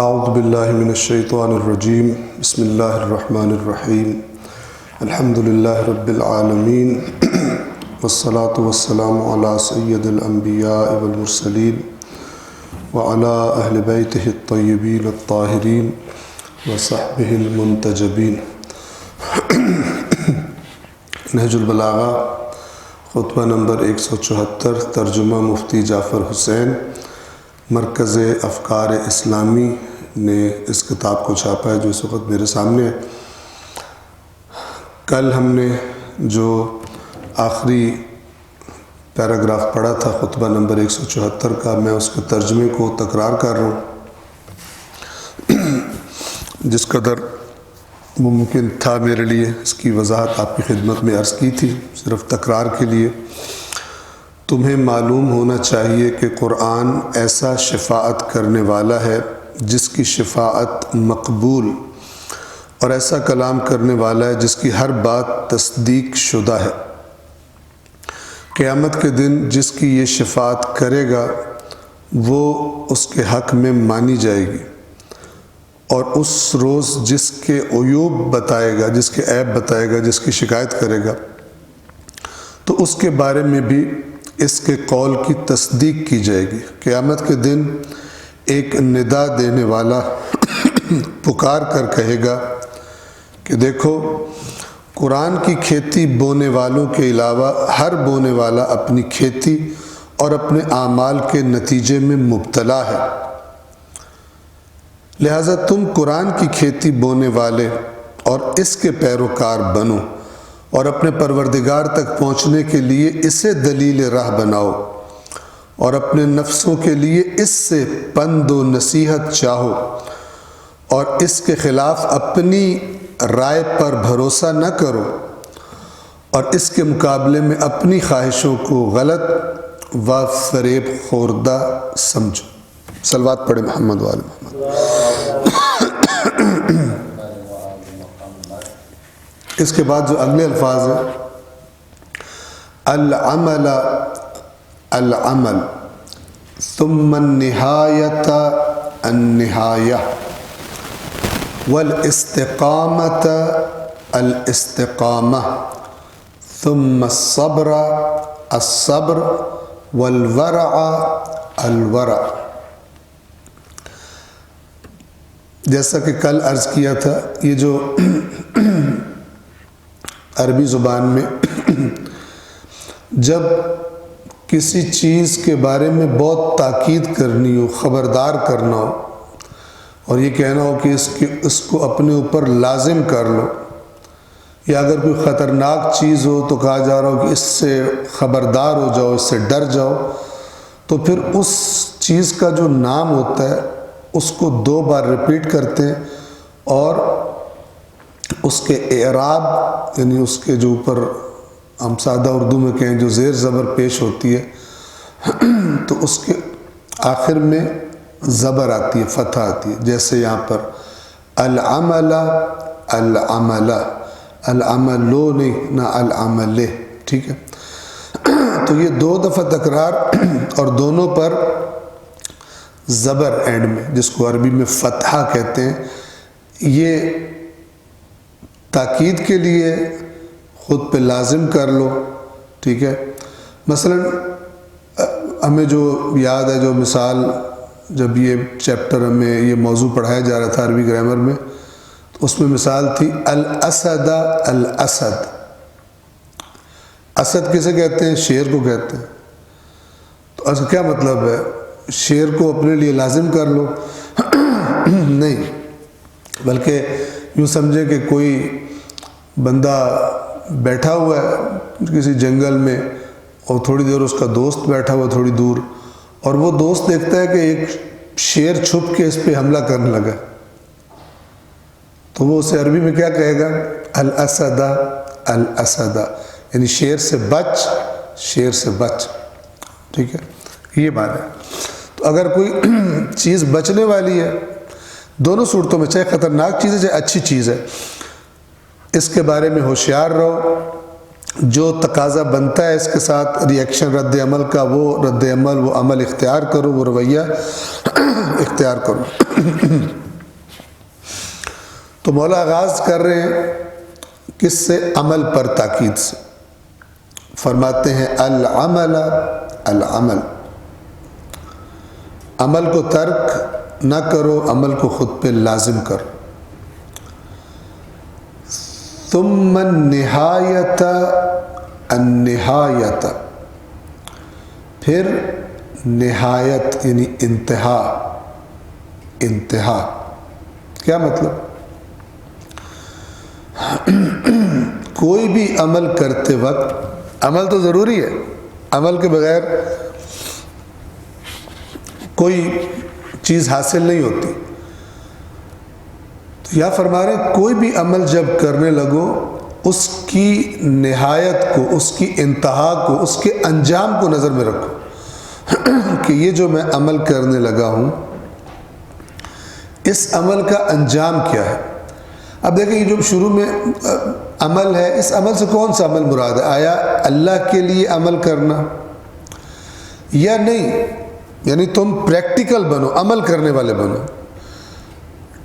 اعوذ باللہ من الشیطان الرجیم بسم اللہ الرحمن الرحیم الحمد للہ رب العالمین والصلاة والسلام علی سید الانبیاء والمرسلین وعلی اہل بیتہ الطیبین الطاہرین وصحبہ المنتجبین۔ نہج البلاغہ خطبہ نمبر 174، ترجمہ مفتی جعفر حسین، مرکز افکار اسلامی نے اس کتاب کو چھاپا ہے جو اس وقت میرے سامنے ہے۔ کل ہم نے جو آخری پیراگراف پڑھا تھا خطبہ نمبر 174 کا، میں اس کے ترجمے کو تکرار کر رہا ہوں جس قدر ممکن تھا میرے لیے اس کی وضاحت آپ کی خدمت میں عرض کی تھی، صرف تکرار کے لیے۔ تمہیں معلوم ہونا چاہیے کہ قرآن ایسا شفاعت کرنے والا ہے جس کی شفاعت مقبول، اور ایسا کلام کرنے والا ہے جس کی ہر بات تصدیق شدہ ہے۔ قیامت کے دن جس کی یہ شفاعت کرے گا وہ اس کے حق میں مانی جائے گی، اور اس روز جس کے عیوب بتائے گا، جس کے عیب بتائے گا، جس کی شکایت کرے گا، تو اس کے بارے میں بھی اس کے قول کی تصدیق کی جائے گی۔ قیامت کے دن ایک ندا دینے والا پکار کر کہے گا کہ دیکھو، قرآن کی کھیتی بونے والوں کے علاوہ ہر بونے والا اپنی کھیتی اور اپنے اعمال کے نتیجے میں مبتلا ہے، لہذا تم قرآن کی کھیتی بونے والے اور اس کے پیروکار بنو، اور اپنے پروردگار تک پہنچنے کے لیے اسے دلیل راہ بناؤ، اور اپنے نفسوں کے لیے اس سے پند و نصیحت چاہو، اور اس کے خلاف اپنی رائے پر بھروسہ نہ کرو، اور اس کے مقابلے میں اپنی خواہشوں کو غلط و فریب خوردہ سمجھو۔ صلوات پڑھے محمد وآل محمد۔ اس کے بعد جو اگلے الفاظ ہیں، العمل العمل ثم النہایت النہایہ والاستقامت الاستقامہ ثم الصبر الصبر والورع الورع۔ جیسا کہ کل عرض کیا تھا، یہ جو عربی زبان میں جب کسی چیز کے بارے میں بہت تاکید کرنی ہو، خبردار کرنا ہو، اور یہ کہنا ہو کہ اس کو اپنے اوپر لازم کر لو، یا اگر کوئی خطرناک چیز ہو تو کہا جا رہا ہو کہ اس سے خبردار ہو جاؤ، اس سے ڈر جاؤ، تو پھر اس چیز کا جو نام ہوتا ہے اس کو 2 بار ریپیٹ کرتے ہیں، اور اس کے اعراب یعنی اس کے جو اوپر ہم سادہ اردو میں کہیں جو زیر زبر پیش ہوتی ہے تو اس کے آخر میں زبر آتی ہے، فتح آتی ہے، جیسے یہاں پر العمل العمل، العملو نہیں، نہ العمل، ٹھیک ہے۔ تو یہ 2 دفعہ تکرار اور دونوں پر زبر اینڈ میں، جس کو عربی میں فتحہ کہتے ہیں، یہ تاکید کے لیے خود پہ لازم کر لو، ٹھیک ہے۔ مثلا ہمیں جو یاد ہے، جو مثال جب یہ چیپٹر ہمیں یہ موضوع پڑھایا جا رہا تھا عربی گرامر میں، تو اس میں مثال تھی الاسد الاسد۔ اسد کسے کہتے ہیں؟ شیر کو کہتے ہیں۔ تو اس کا کیا مطلب ہے؟ شیر کو اپنے لیے لازم کر لو؟ نہیں، بلکہ یوں سمجھے کہ کوئی بندہ بیٹھا ہوا ہے کسی جنگل میں، اور تھوڑی دیر اس کا دوست بیٹھا ہوا ہے تھوڑی دور، اور وہ دوست دیکھتا ہے کہ ایک شیر چھپ کے اس پہ حملہ کرنے لگا، تو وہ اسے عربی میں کیا کہے گا؟ الاسد الاسد، یعنی شیر سے بچ، شیر سے بچ، ٹھیک ہے، یہ بات ہے۔ تو اگر کوئی چیز بچنے والی ہے، دونوں صورتوں میں، چاہے خطرناک چیز ہے چاہے اچھی چیز ہے، اس کے بارے میں ہوشیار رہو، جو تقاضا بنتا ہے اس کے ساتھ ریئیکشن رد عمل کا، وہ رد عمل، وہ عمل اختیار کرو، وہ رویہ اختیار کرو۔ تو مولا آغاز کر رہے ہیں کس سے؟ عمل پر تاکید سے۔ فرماتے ہیں العمل، العمل، عمل کو ترک نہ کرو، عمل کو خود پہ لازم کرو۔ ثم النہایت، النہایت، پھر نہایت یعنی انتہا۔ انتہا کیا مطلب؟ کوئی بھی عمل کرتے وقت، عمل تو ضروری ہے، عمل کے بغیر کوئی چیز حاصل نہیں ہوتی۔ تو یا فرما رہے ہیں کوئی بھی عمل جب کرنے لگو، اس کی نہایت کو، اس کی انتہا کو، اس کے انجام کو نظر میں رکھو کہ یہ جو میں عمل کرنے لگا ہوں، اس عمل کا انجام کیا ہے۔ اب دیکھیں یہ جو شروع میں عمل ہے، اس عمل سے کون سا عمل مراد ہے؟ آیا اللہ کے لیے عمل کرنا یا نہیں؟ یعنی تم پریکٹیکل بنو، عمل کرنے والے بنو۔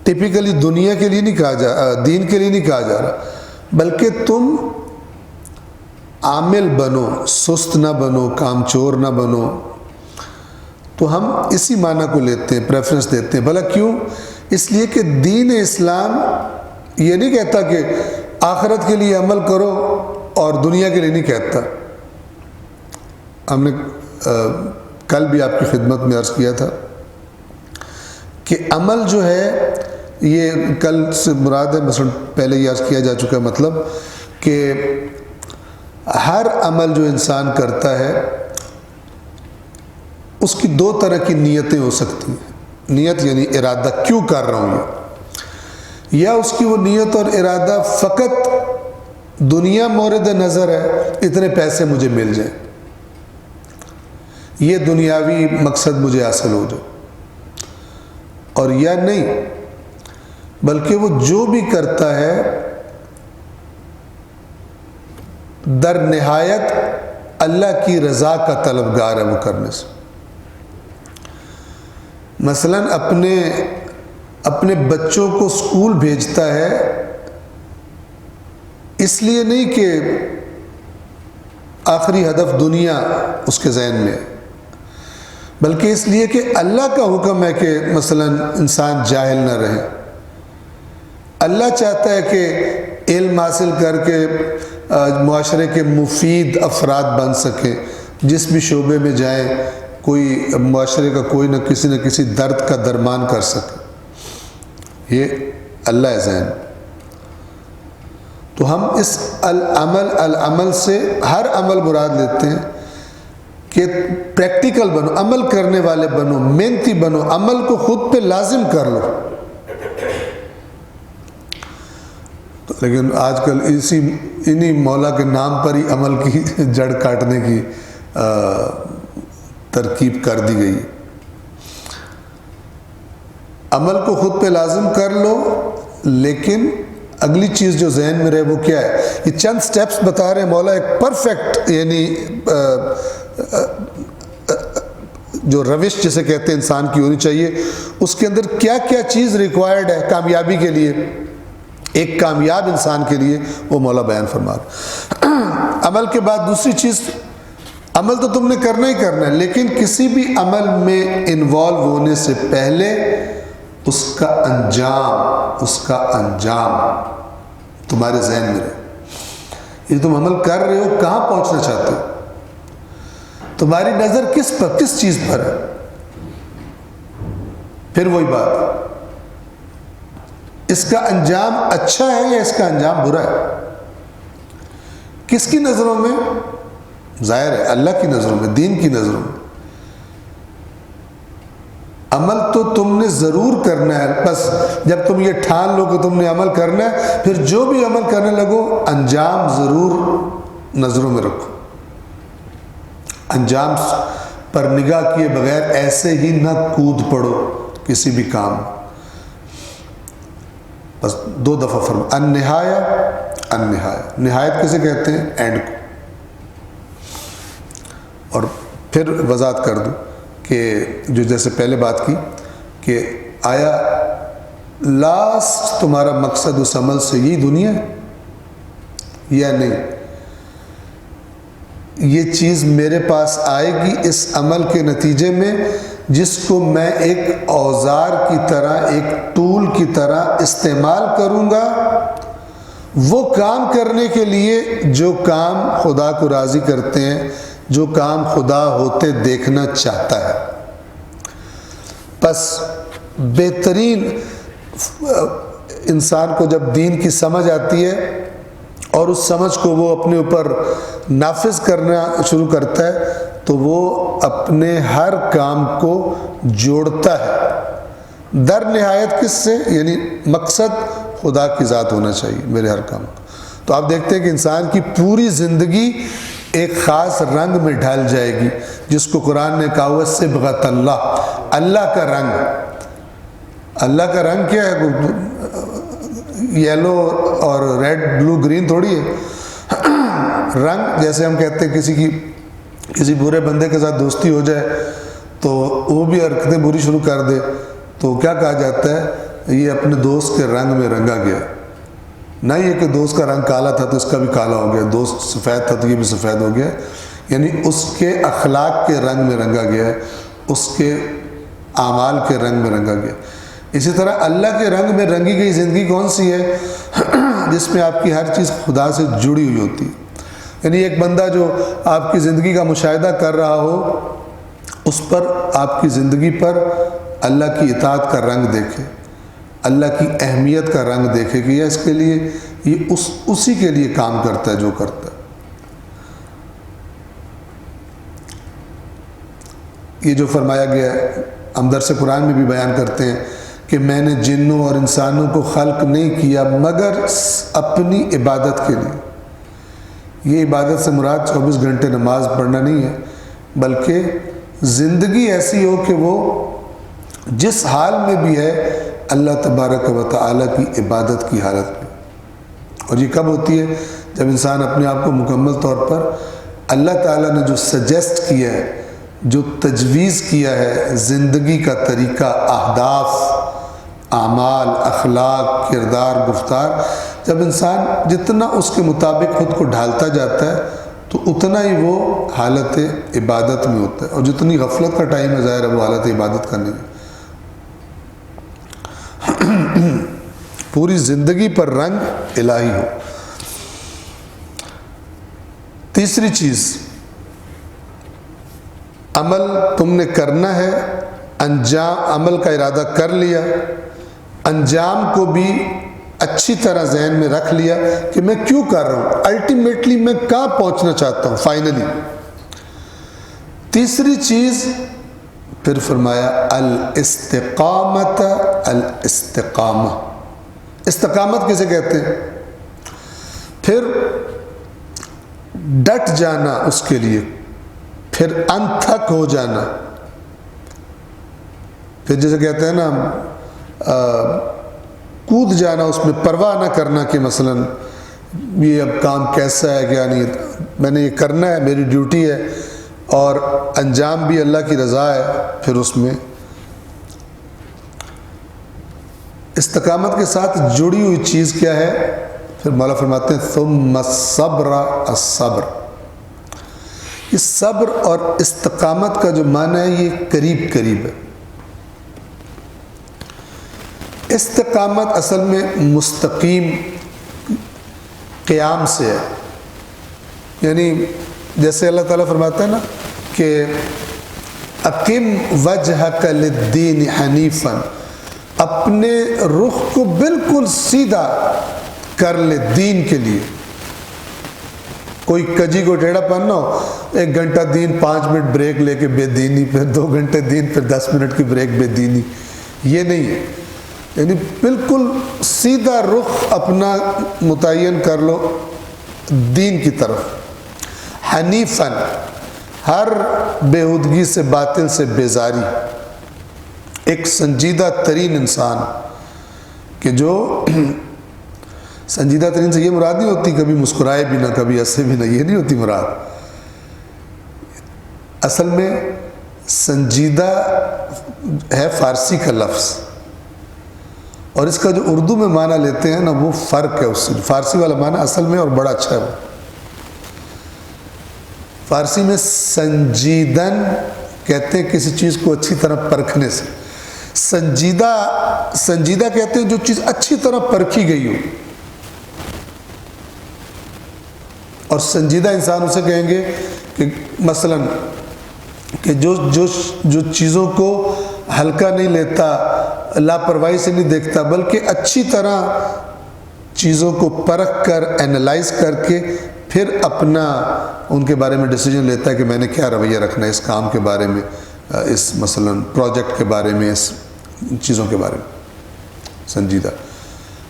ٹپیکلی دنیا کے لیے نہیں کہا جا، دین کے لیے نہیں کہا جا رہا، بلکہ تم عامل بنو، سست نہ بنو، کام چور نہ بنو۔ تو ہم اسی معنی کو لیتے ہیں، پریفرنس دیتے ہیں۔ بھلا کیوں؟ اس لیے کہ دین اسلام یہ نہیں کہتا کہ آخرت کے لیے عمل کرو اور دنیا کے لیے نہیں کہتا۔ ہم نے کل بھی آپ کی خدمت میں عرض کیا تھا کہ عمل جو ہے یہ کل سے مراد ہے، مثلا پہلے یہ عرض کیا جا چکا مطلب کہ ہر عمل جو انسان کرتا ہے اس کی دو طرح کی نیتیں ہو سکتی ہیں۔ نیت یعنی ارادہ، کیوں کر رہا ہوں یہ، یا اس کی وہ نیت اور ارادہ فقط دنیا مورد نظر ہے، اتنے پیسے مجھے مل جائیں، یہ دنیاوی مقصد مجھے حاصل ہو جائے، اور یا نہیں، بلکہ وہ جو بھی کرتا ہے در نہایت اللہ کی رضا کا طلبگار ہے وہ کرنے سے۔ مثلا اپنے بچوں کو اسکول بھیجتا ہے اس لیے نہیں کہ آخری ہدف دنیا اس کے ذہن میں ہے، بلکہ اس لیے کہ اللہ کا حکم ہے کہ مثلا انسان جاہل نہ رہے۔ اللہ چاہتا ہے کہ علم حاصل کر کے معاشرے کے مفید افراد بن سکیں، جس بھی شعبے میں جائیں کوئی معاشرے کا کوئی نہ کسی درد کا درمان کر سکے۔ یہ اللہ ذہن۔ تو ہم اس العمل سے ہر عمل مراد لیتے ہیں کہ پریکٹیکل بنو، عمل کرنے والے بنو، محنتی بنو، عمل کو خود پہ لازم کر لو۔ لیکن آج کل انہی مولا کے نام پر ہی عمل کی جڑ کاٹنے کی ترکیب کر دی گئی۔ عمل کو خود پہ لازم کر لو، لیکن اگلی چیز جو ذہن میں رہے وہ کیا ہے؟ یہ چند سٹیپس بتا رہے ہیں مولا، ایک پرفیکٹ یعنی جو روش جسے کہتے ہیں انسان کی ہونی چاہیے، اس کے اندر کیا کیا چیز ریکوائرڈ ہے کامیابی کے لیے، ایک کامیاب انسان کے لیے، وہ مولا بیان فرما رہا۔ عمل کے بعد دوسری چیز، عمل تو تم نے کرنا ہی کرنا ہے، لیکن کسی بھی عمل میں انوالو ہونے سے پہلے اس کا انجام تمہارے ذہن میں رہے۔ یہ تم عمل کر رہے ہو، کہاں پہنچنا چاہتے ہو، تمہاری نظر کس چیز پر ہے۔ پھر وہی بات، اس کا انجام اچھا ہے یا اس کا انجام برا ہے؟ کس کی نظروں میں؟ ظاہر ہے اللہ کی نظروں میں، دین کی نظروں میں۔ عمل تو تم نے ضرور کرنا ہے، بس جب تم یہ ٹھان لو کہ تم نے عمل کرنا ہے، پھر جو بھی عمل کرنے لگو انجام ضرور نظروں میں رکھو۔ انجام پر نگاہ کیے بغیر ایسے ہی نہ کود پڑو کسی بھی کام۔ بس 2 دفعہ فرمایا النہایہ النہایہ، نہایت کسے کہتے ہیں؟ اینڈ کو۔ اور پھر وضاحت کر دوں کہ جو جیسے پہلے بات کی کہ آیا لاسٹ تمہارا مقصد اس عمل سے یہی دنیا ہے یا نہیں؟ یہ چیز میرے پاس آئے گی اس عمل کے نتیجے میں جس کو میں ایک اوزار کی طرح، ایک ٹول کی طرح استعمال کروں گا وہ کام کرنے کے لیے جو کام خدا کو راضی کرتے ہیں، جو کام خدا ہوتے دیکھنا چاہتا ہے۔ بس بہترین انسان کو جب دین کی سمجھ آتی ہے اور اس سمجھ کو وہ اپنے اوپر نافذ کرنا شروع کرتا ہے تو وہ اپنے ہر کام کو جوڑتا ہے در نہایت کس سے؟ یعنی مقصد خدا کی ذات ہونا چاہیے میرے ہر کام کا۔ تو آپ دیکھتے ہیں کہ انسان کی پوری زندگی ایک خاص رنگ میں ڈھل جائے گی جس کو قرآن نے کہا ہوا صبغۃ اللہ، اللہ کا رنگ۔ اللہ کا رنگ کیا ہے؟ یلو اور ریڈ بلو گرین تھوڑی ہے۔ رنگ جیسے ہم کہتے ہیں کسی برے بندے کے ساتھ دوستی ہو جائے تو وہ بھی حرکتیں بری شروع کر دے تو کیا کہا جاتا ہے؟ یہ اپنے دوست کے رنگ میں رنگا گیا۔ نہ یہ کہ دوست کا رنگ کالا تھا تو اس کا بھی کالا ہو گیا، دوست سفید تھا تو یہ بھی سفید ہو گیا، یعنی اس کے اخلاق کے رنگ میں رنگا گیا ہے، اس کے اعمال کے رنگ میں رنگا گیا۔ اسی طرح اللہ کے رنگ میں رنگی گئی زندگی کون سی ہے؟ جس میں آپ کی ہر چیز خدا سے جڑی ہوئی ہوتی ہے۔ یعنی ایک بندہ جو آپ کی زندگی کا مشاہدہ کر رہا ہو اس پر، آپ کی زندگی پر اللہ کی اطاعت کا رنگ دیکھے، اللہ کی اہمیت کا رنگ دیکھے کہ یہ اس کے لیے، یہ اسی کے لیے کام کرتا ہے جو کرتا ہے۔ یہ جو فرمایا گیا ہے ہم درس قرآن میں بھی بیان کرتے ہیں کہ میں نے جنوں اور انسانوں کو خلق نہیں کیا مگر اپنی عبادت کے لیے۔ یہ عبادت سے مراد 24 گھنٹے نماز پڑھنا نہیں ہے، بلکہ زندگی ایسی ہو کہ وہ جس حال میں بھی ہے اللہ تبارک و تعالیٰ کی عبادت کی حالت میں۔ اور یہ کب ہوتی ہے؟ جب انسان اپنے آپ کو مکمل طور پر اللہ تعالیٰ نے جو سجیسٹ کیا ہے، جو تجویز کیا ہے زندگی کا طریقہ، اہداف، اعمال، اخلاق، کردار، گفتار، جب انسان جتنا اس کے مطابق خود کو ڈھالتا جاتا ہے تو اتنا ہی وہ حالت عبادت میں ہوتا ہے، اور جتنی غفلت کا ٹائم ہے ظاہر ہے وہ حالت عبادت کا نہیں ہے۔ پوری زندگی پر رنگ الہی ہو۔ تیسری چیز، عمل تم نے کرنا ہے، انجام، عمل کا ارادہ کر لیا، انجام کو بھی اچھی طرح ذہن میں رکھ لیا کہ میں کیوں کر رہا ہوں، الٹیمیٹلی میں کہاں پہنچنا چاہتا ہوں فائنلی۔ تیسری چیز پھر فرمایا الاستقامت، الاستقامہ۔ استقامت کسے کہتے ہیں؟ پھر ڈٹ جانا اس کے لیے، پھر انتھک ہو جانا، پھر جیسے کہتے ہیں نا کود جانا اس میں، پرواہ نہ کرنا کہ مثلا یہ اب کام کیسا ہے کیا نہیں، میں نے یہ کرنا ہے، میری ڈیوٹی ہے، اور انجام بھی اللہ کی رضا ہے۔ پھر اس میں استقامت کے ساتھ جڑی ہوئی چیز کیا ہے؟ پھر مولا فرماتے ہیں ثم الصبر، الصبر۔ یہ صبر اور استقامت کا جو معنی ہے یہ قریب قریب ہے۔ استقامت اصل میں مستقیم قیام سے ہے، یعنی جیسے اللہ تعالیٰ فرماتا ہے نا کہ اقم وجہک للدین حنیفا، اپنے رخ کو بالکل سیدھا کر لے دین کے لیے۔ کوئی کجی کو ٹیڑھا پہننا ہو، 1 گھنٹہ دین، 5 منٹ بریک لے کے بے دینی، پھر 2 گھنٹے دین، پھر 10 منٹ کی بریک بے دینی، یہ نہیں ہے۔ یعنی بالکل سیدھا رخ اپنا متعین کر لو دین کی طرف۔ حنیفاً، ہر بےہودگی سے، باطل سے بیزاری، ایک سنجیدہ ترین انسان کہ جو سنجیدہ ترین سے یہ مراد نہیں ہوتی کبھی مسکرائے بھی نہ کبھی ہنسے بھی نہ، یہ نہیں ہوتی مراد. اصل میں سنجیدہ ہے فارسی کا لفظ، اور اس کا جو اردو میں معنی لیتے ہیں نا وہ فرق ہے اس سے. فارسی والا معنی اصل میں اور بڑا اچھا ہے. وہ فارسی میں سنجیدن کہتے ہیں کسی چیز کو اچھی طرح پرکھنے سے. سنجیدہ کہتے ہیں جو چیز اچھی طرح پرکھی گئی ہو. اور سنجیدہ انسان اسے کہیں گے کہ مثلا کہ جو چیزوں کو ہلکا نہیں لیتا، لاپرواہی سے نہیں دیکھتا، بلکہ اچھی طرح چیزوں کو پرکھ کر اینالائز کر کے پھر اپنا ان کے بارے میں ڈیسیجن لیتا ہے کہ میں نے کیا رویہ رکھنا ہے اس کام کے بارے میں، اس مثلا پروجیکٹ کے بارے میں، اس چیزوں کے بارے میں. سنجیدہ.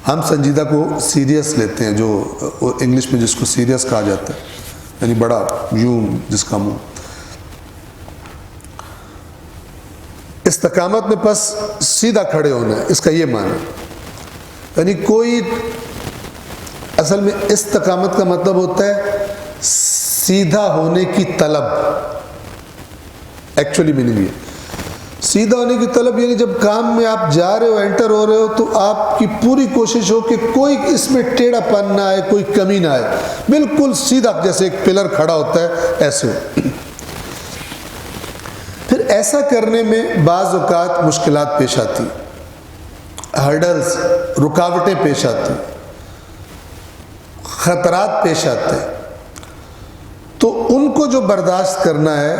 ہم سنجیدہ کو سیریس لیتے ہیں، جو انگلش میں جس کو سیریس کہا جاتا ہے، یعنی بڑا یوں جس کا منہ. استقامت میں پس سیدھا کھڑے ہونا ہے، اس کا یہ معنی. یعنی کوئی اصل میں استقامت کا مطلب ہوتا ہے سیدھا ہونے کی طلب. ایکچولی میننگ یہ سیدھا ہونے کی طلب، یعنی جب کام میں آپ جا رہے ہو، انٹر ہو رہے ہو، تو آپ کی پوری کوشش ہو کہ کوئی اس میں ٹیڑھا پن نہ آئے، کوئی کمی نہ آئے، بالکل سیدھا جیسے ایک پلر کھڑا ہوتا ہے ایسے ہو. پھر ایسا کرنے میں بعض اوقات مشکلات پیش آتی، ہرڈلز، رکاوٹیں پیش آتی، خطرات پیش آتے. تو ان کو جو برداشت کرنا ہے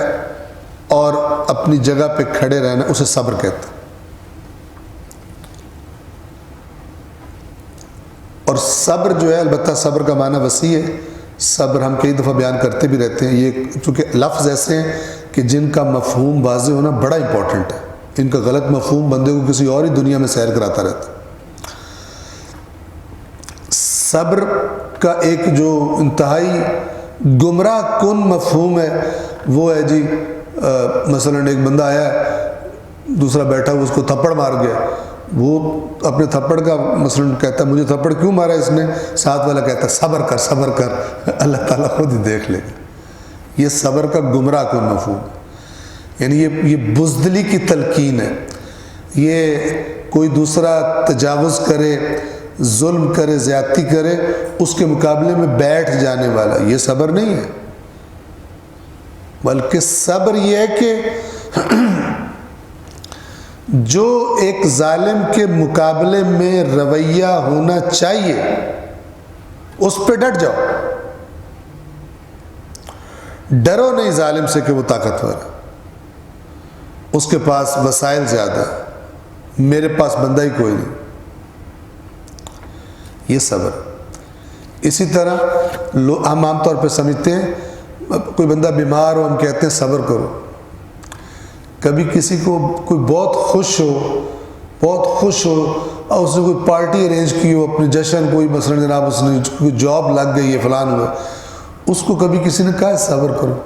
اور اپنی جگہ پہ کھڑے رہنا، اسے صبر کہتے ہیں. اور صبر جو ہے، البتہ صبر کا معنی وسیع ہے. صبر ہم کئی دفعہ بیان کرتے بھی رہتے ہیں. یہ چونکہ لفظ ایسے ہیں کہ جن کا مفہوم واضح ہونا بڑا امپورٹنٹ ہے. ان کا غلط مفہوم بندے کو کسی اور ہی دنیا میں سیر کراتا رہتا ہے. صبر کا ایک جو انتہائی گمراہ کن مفہوم ہے وہ ہے جی مثلا ایک بندہ آیا ہے، دوسرا بیٹھا ہوا، اس کو تھپڑ مار گیا. وہ اپنے تھپڑ کا مثلا کہتا ہے مجھے تھپڑ کیوں مارا اس نے؟ ساتھ والا کہتا ہے صبر کر صبر کر، اللہ تعالیٰ خود ہی دیکھ لے گا. یہ صبر کا گمراہ کن مفہوم، یعنی یہ بزدلی کی تلقین ہے. یہ کوئی دوسرا تجاوز کرے، ظلم کرے، زیادتی کرے، اس کے مقابلے میں بیٹھ جانے والا، یہ صبر نہیں ہے. بلکہ صبر یہ ہے کہ جو ایک ظالم کے مقابلے میں رویہ ہونا چاہیے اس پہ ڈٹ جاؤ. ڈرو نہیں ظالم سے کہ وہ طاقتور ہے، اس کے پاس وسائل زیادہ ہے، میرے پاس بندہ ہی کوئی نہیں. یہ صبر. اسی طرح ہم عام طور پہ سمجھتے ہیں کوئی بندہ بیمار ہو، ہم کہتے ہیں صبر کرو. کبھی کسی کو کوئی بہت خوش ہو اور اس نے کوئی پارٹی ارینج کی ہو، اپنے جشن، کوئی مثلا جناب اس نے کوئی جاب لگ گئی ہے، فلان ہوا، اس کو کبھی کسی نے کہا ہے صبر کرو.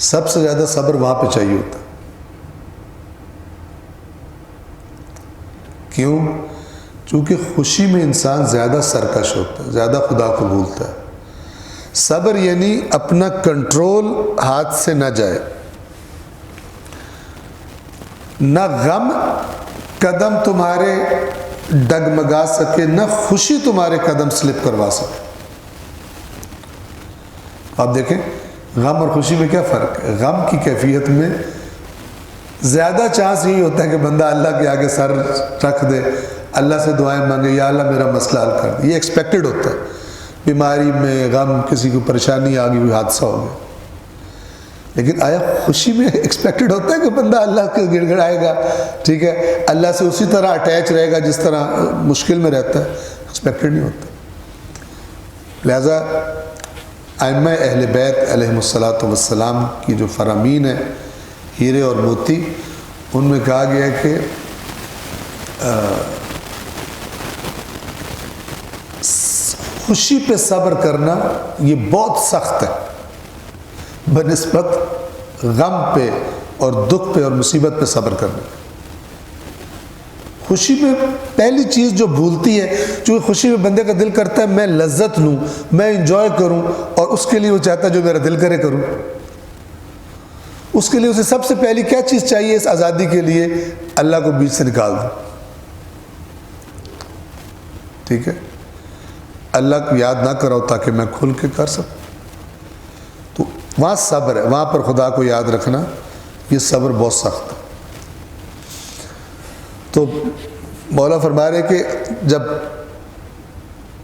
سب سے زیادہ صبر وہاں پہ چاہیے ہوتا. کیوں؟ چونکہ خوشی میں انسان زیادہ سرکش ہوتا ہے، زیادہ خدا کو بھولتا ہے. صبر یعنی اپنا کنٹرول ہاتھ سے نہ جائے، نہ غم قدم تمہارے ڈگمگا سکے، نہ خوشی تمہارے قدم سلپ کروا سکے. آپ دیکھیں غم اور خوشی میں کیا فرق ہے. غم کی کیفیت میں زیادہ چانس یہی ہوتا ہے کہ بندہ اللہ کے آگے سر رکھ دے، اللہ سے دعائیں مانگے، یا اللہ میرا مسئلہ حل کر دے. یہ ایکسپیکٹڈ ہوتا ہے. بیماری میں، غم، کسی کو پریشانی آ گئی، کوئی حادثہ ہو گیا. لیکن آیا خوشی میں ایکسپیکٹڈ ہوتا ہے کہ بندہ اللہ کے گڑ گڑائے گا، ٹھیک ہے، اللہ سے اسی طرح اٹیچ رہے گا جس طرح مشکل میں رہتا ہے؟ ایکسپیکٹڈ نہیں ہوتا. لہذا ائمہ اہل بیت علیہم الصلاۃ والسلام کی جو فرامین ہیں، ہیرے اور موتی، ان میں کہا گیا ہے کہ خوشی پہ صبر کرنا یہ بہت سخت ہے بنسبت غم پہ اور دکھ پہ اور مصیبت پہ صبر کرنا. خوشی میں پہلی چیز جو بھولتی ہے، چونکہ خوشی میں بندے کا دل کرتا ہے میں لذت لوں، میں انجوائے کروں، اور اس کے لیے وہ چاہتا ہے جو میرا دل کرے کروں۔ اس کے لیے اسے سب سے پہلی کیا چیز چاہیے اس آزادی کے لیے؟ اللہ کو بیچ سے نکال دو، ٹھیک ہے، اللہ کو یاد نہ کراؤ تاکہ میں کھل کے کر سکوں۔ تو وہاں صبر ہے، وہاں پر خدا کو یاد رکھنا، یہ صبر بہت سخت ہے۔ تو مولا فرما رہے کہ جب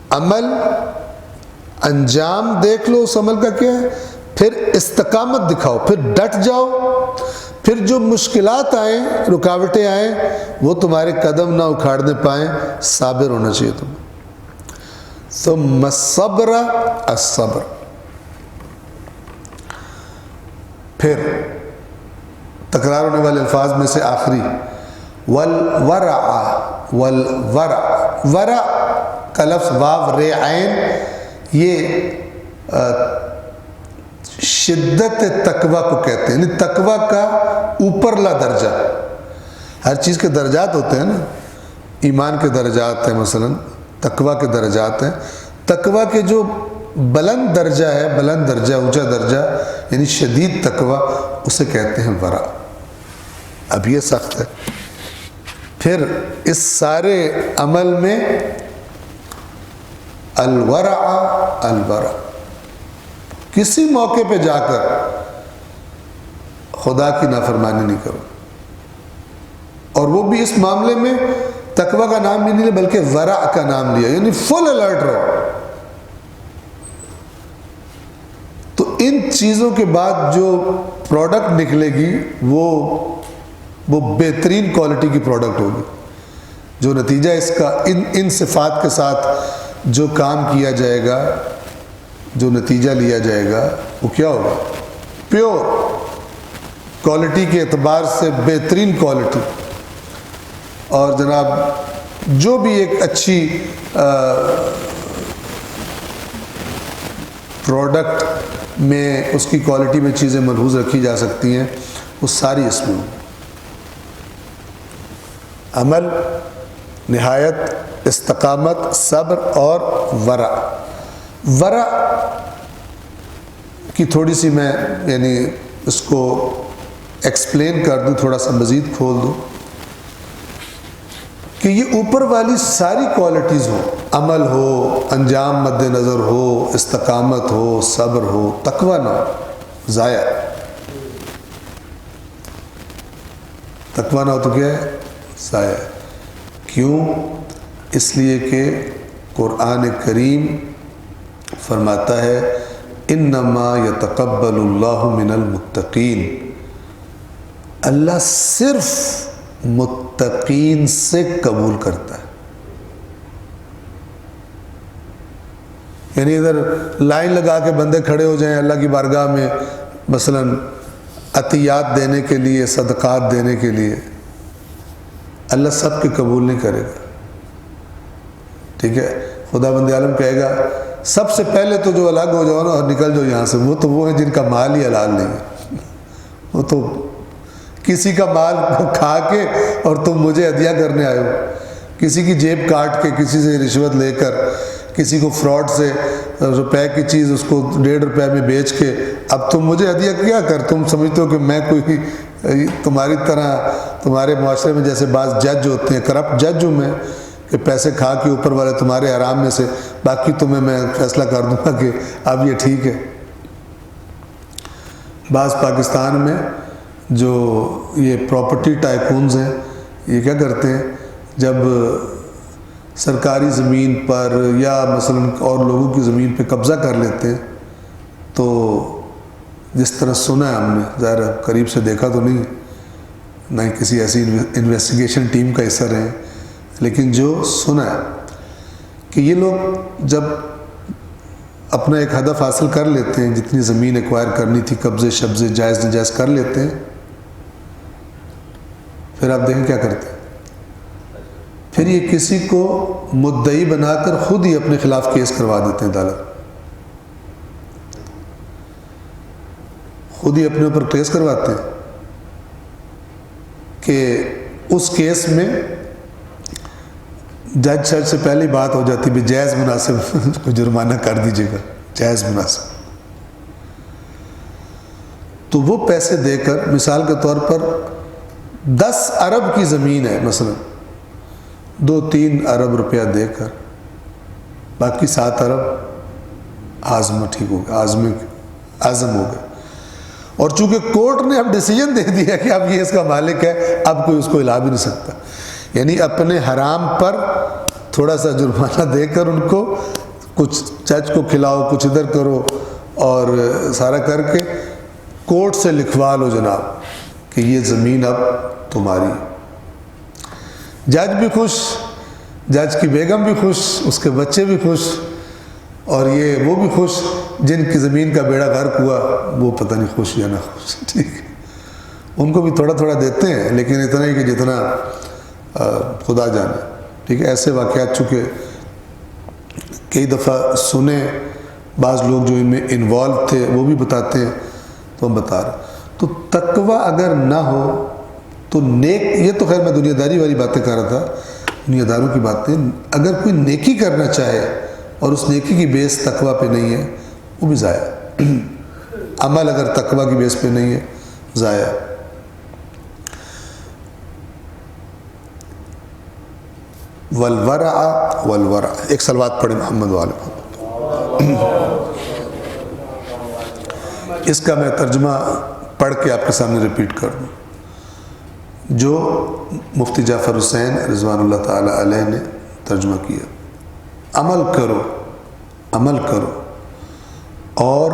عمل انجام دیکھ لو اس عمل کا کیا ہے، پھر استقامت دکھاؤ، پھر ڈٹ جاؤ، پھر جو مشکلات آئیں، رکاوٹیں آئیں، وہ تمہارے قدم نہ اکھاڑنے پائیں، صابر ہونا چاہیے تمہیں۔ ثم الصبر الصبر، پھر تکرار ہونے والے الفاظ میں سے آخری والورع، والورع، ورع کا لفظ واو ر عین، یہ شدت تقوی کو کہتے ہیں، یعنی تقوی کا اوپرلا درجہ۔ ہر چیز کے درجات ہوتے ہیں نا، ایمان کے درجات ہیں، مثلا تقوی کے درجات ہیں۔ تقوی کے جو بلند درجہ ہے، بلند درجہ، اونچا درجہ، یعنی شدید تقوی، اسے کہتے ہیں ورع۔ اب یہ سخت ہے۔ پھر اس سارے عمل میں الورع، الورع، کسی موقع پہ جا کر خدا کی نافرمانی نہیں کرو، اور وہ بھی اس معاملے میں تقوی کا نام بھی نہیں لیا بلکہ ورع کا نام لیا، یعنی فل الرٹ رہو۔ تو ان چیزوں کے بعد جو پروڈکٹ نکلے گی وہ بہترین کوالٹی کی پروڈکٹ ہوگی۔ جو نتیجہ اس کا ان صفات کے ساتھ جو کام کیا جائے گا، جو نتیجہ لیا جائے گا، وہ کیا ہوگا؟ پیور کوالٹی کے اعتبار سے بہترین کوالٹی۔ اور جناب جو بھی ایک اچھی پروڈکٹ میں اس کی کوالٹی میں چیزیں ملحوظ رکھی جا سکتی ہیں، وہ ساری اس میں عمل، نہایت، استقامت، صبر اور ورع۔ ورع کی تھوڑی سی میں یعنی اس کو ایکسپلین کر دوں، تھوڑا سا مزید کھول دوں کہ یہ اوپر والی ساری کوالٹیز ہوں، عمل ہو، انجام مد نظر ہو، استقامت ہو، صبر ہو، تقوی نہ ہو، ضائع۔ تقوی نہ ہو تو کیا ہے؟ ضائع۔ کیوں؟ اس لیے کہ قرآن کریم فرماتا ہے انما یتقبل اللہ من المتقین، اللہ صرف متقین سے قبول کرتا ہے۔ یعنی ادھر لائن لگا کے بندے کھڑے ہو جائیں اللہ کی بارگاہ میں مثلا عطیات دینے کے لیے، صدقات دینے کے لیے، اللہ سب کے قبول نہیں کرے گا، ٹھیک ہے؟ خدا بند عالم کہے گا سب سے پہلے تو جو الگ ہو جاؤ نا اور نکل جاؤ یہاں سے، وہ ہیں جن کا مال ہی حلال نہیں ہے۔ وہ تو کسی کا مال کھا کے اور تم مجھے ہدیہ کرنے آئے ہو، کسی کی جیب کاٹ کے، کسی سے رشوت لے کر، کسی کو فراڈ سے روپے کی چیز اس کو 1.5 روپے میں بیچ کے اب تم مجھے ہدیہ کیا کر، تم سمجھتے ہو کہ میں کوئی تمہاری طرح، تمہارے معاشرے میں جیسے بعض جج ہوتے ہیں، کرپٹ جج ہوں میں کہ پیسے کھا کے اوپر والے تمہارے حرام میں سے باقی تمہیں میں فیصلہ کر دوں گا کہ اب یہ ٹھیک ہے۔ بعض پاکستان میں جو یہ پراپرٹی ٹائکونز ہیں، یہ کیا کرتے ہیں، جب سرکاری زمین پر یا مثلا اور لوگوں کی زمین پہ قبضہ کر لیتے ہیں تو جس طرح سنا ہے ہم نے، ظاہر قریب سے دیکھا تو نہیں، نہ ہی کسی ایسی انویسٹیگیشن ٹیم کا حصہ رہے، لیکن جو سنا ہے کہ یہ لوگ جب اپنا ایک ہدف حاصل کر لیتے ہیں، جتنی زمین ایکوائر کرنی تھی، قبضے شبضے جائز نجائز کر لیتے ہیں، پھر آپ دیکھیں کیا کرتے ہیں، پھر یہ کسی کو مدعی بنا کر خود ہی اپنے خلاف کیس کروا دیتے ہیں عدالت، خود ہی اپنے اوپر کیس کرواتے ہیں کہ اس کیس میں جج سر سے پہلے بات ہو جاتی بھی جائز مناسب کو جرمانہ کر دیجیے گا، جائز مناسب. تو وہ پیسے دے کر، مثال کے طور پر 10 ارب کی زمین ہے مثلا، 2-3 ارب روپیہ دے کر باقی 7 ارب عازم ٹھیک ہو گیا، عازم ہو گیا. اور چونکہ کورٹ نے اب ڈیسیجن دے دیا کہ اب یہ اس کا مالک ہے، اب کوئی اس کو ہلا بھی نہیں سکتا. یعنی اپنے حرام پر تھوڑا سا جرمانہ دے کر ان کو کچھ چچ کو کھلاؤ، کچھ ادھر کرو، اور سارا کر کے کورٹ سے لکھوا لو جناب کہ یہ زمین اب تمہاری. جج بھی خوش، جج کی بیگم بھی خوش، اس کے بچے بھی خوش، اور یہ وہ بھی خوش جن کی زمین کا بیڑا غرق ہوا، وہ پتہ نہیں خوش یا نہ خوش. ٹھیک ہے، ان کو بھی تھوڑا تھوڑا دیتے ہیں، لیکن اتنا ہی کہ جتنا خدا جانے. ٹھیک ہے، ایسے واقعات چونکہ کئی دفعہ سنے، بعض لوگ جو ان میں انوالو تھے وہ بھی بتاتے ہیں، تو ہم بتا رہے. تو تقوی اگر نہ ہو تو نیک، یہ تو خیر میں دنیا داری والی باتیں کر رہا تھا، دنیا داروں کی باتیں. اگر کوئی نیکی کرنا چاہے اور اس نیکی کی بیس تقوی پہ نہیں ہے، وہ بھی ضائع. عمل اگر تقوی کی بیس پہ نہیں ہے، ضائع. والورع والورع. ایک صلوات پڑھیں محمد والے. اس کا میں ترجمہ پڑھ کے آپ کے سامنے ریپیٹ کر دوں، جو مفتی جعفر حسین رضوان اللہ تعالی علیہ نے ترجمہ کیا. عمل کرو، عمل کرو، اور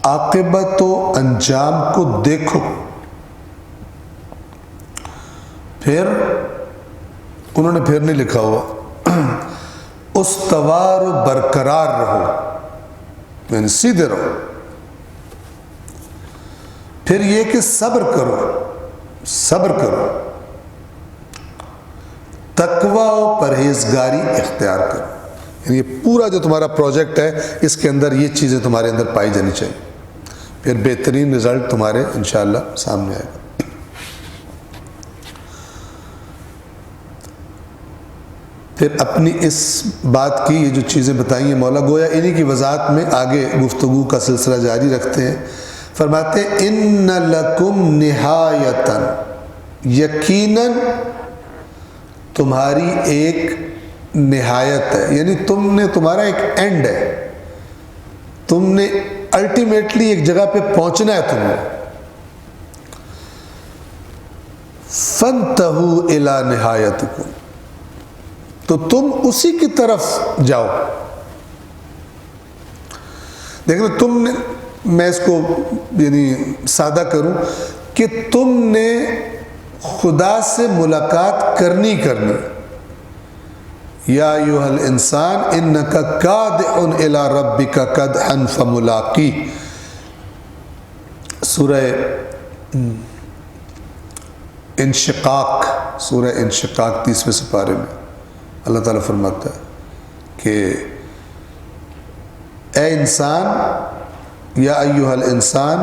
عاقبت و انجام کو دیکھو. پھر انہوں نے پھر نہیں لکھا ہوا، استوار و برقرار رہو، یعنی سیدھے رہو. پھر یہ کہ صبر کرو، صبر کرو، تقوی و پرہیزگاری اختیار کرو. یعنی یہ پورا جو تمہارا پروجیکٹ ہے، اس کے اندر یہ چیزیں تمہارے اندر پائی جانی چاہیے. پھر بہترین رزلٹ تمہارے انشاءاللہ سامنے آئے گا. پھر اپنی اس بات کی یہ جو چیزیں بتائی ہیں مولا، گویا انہی کی وضاحت میں آگے گفتگو کا سلسلہ جاری رکھتے ہیں. فرماتے ہیں ان لکم نہایتاً، یقیناً تمہاری ایک نہایت ہے، یعنی تمہارا ایک اینڈ ہے، تم نے الٹیمیٹلی ایک جگہ پہ پہنچنا ہے تم نے. فانتہوا الی نہایتکم، تو تم اسی کی طرف جاؤ. دیکھیں تم نے، میں اس کو یعنی سادہ کروں کہ تم نے خدا سے ملاقات کرنی. یا ایھا الانسان انک کادح الی ربک کدحا فملاقیہ. سورہ انشقاق، سورہ انشقاق 30ویں سپارے میں اللہ تعالیٰ فرماتا ہے کہ اے انسان، یا ایھا الانسان،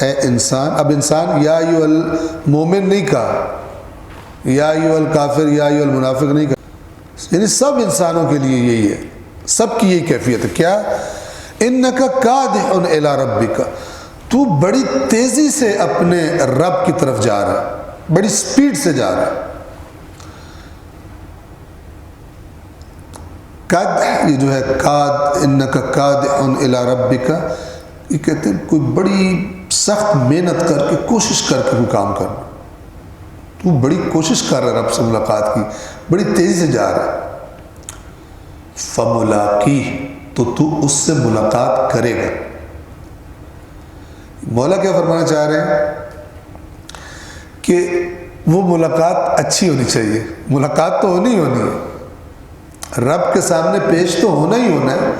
اے انسان. اب انسان یا ایھا المومن نہیں کہا، یا ایھا الکافر، یا ایھا المنافق نہیں کہا، یعنی سب انسانوں کے لیے یہی ہے، سب کی یہی کیفیت ہے. کیا؟ انک کادح الی ربک، تو بڑی تیزی سے اپنے رب کی طرف جا رہا ہے، بڑی سپیڈ سے جا رہا ہے. قدح، یہ جو ہے قاد، انک کادح الی ربک، یہ کہتے ہیں کوئی بڑی سخت محنت کر کے، کوشش کر کے کوئی کام کرنا. تو بڑی کوشش کر رہا ہے رب سے ملاقات کی، بڑی تیزی سے جا رہا ہے. فملاقیہ، تو اس سے ملاقات کرے گا. مولا کیا فرمانا چاہ رہے ہیں کہ وہ ملاقات اچھی ہونی چاہیے. ملاقات تو ہونی ہی ہونی ہے، رب کے سامنے پیش تو ہونا ہی ہونا ہے،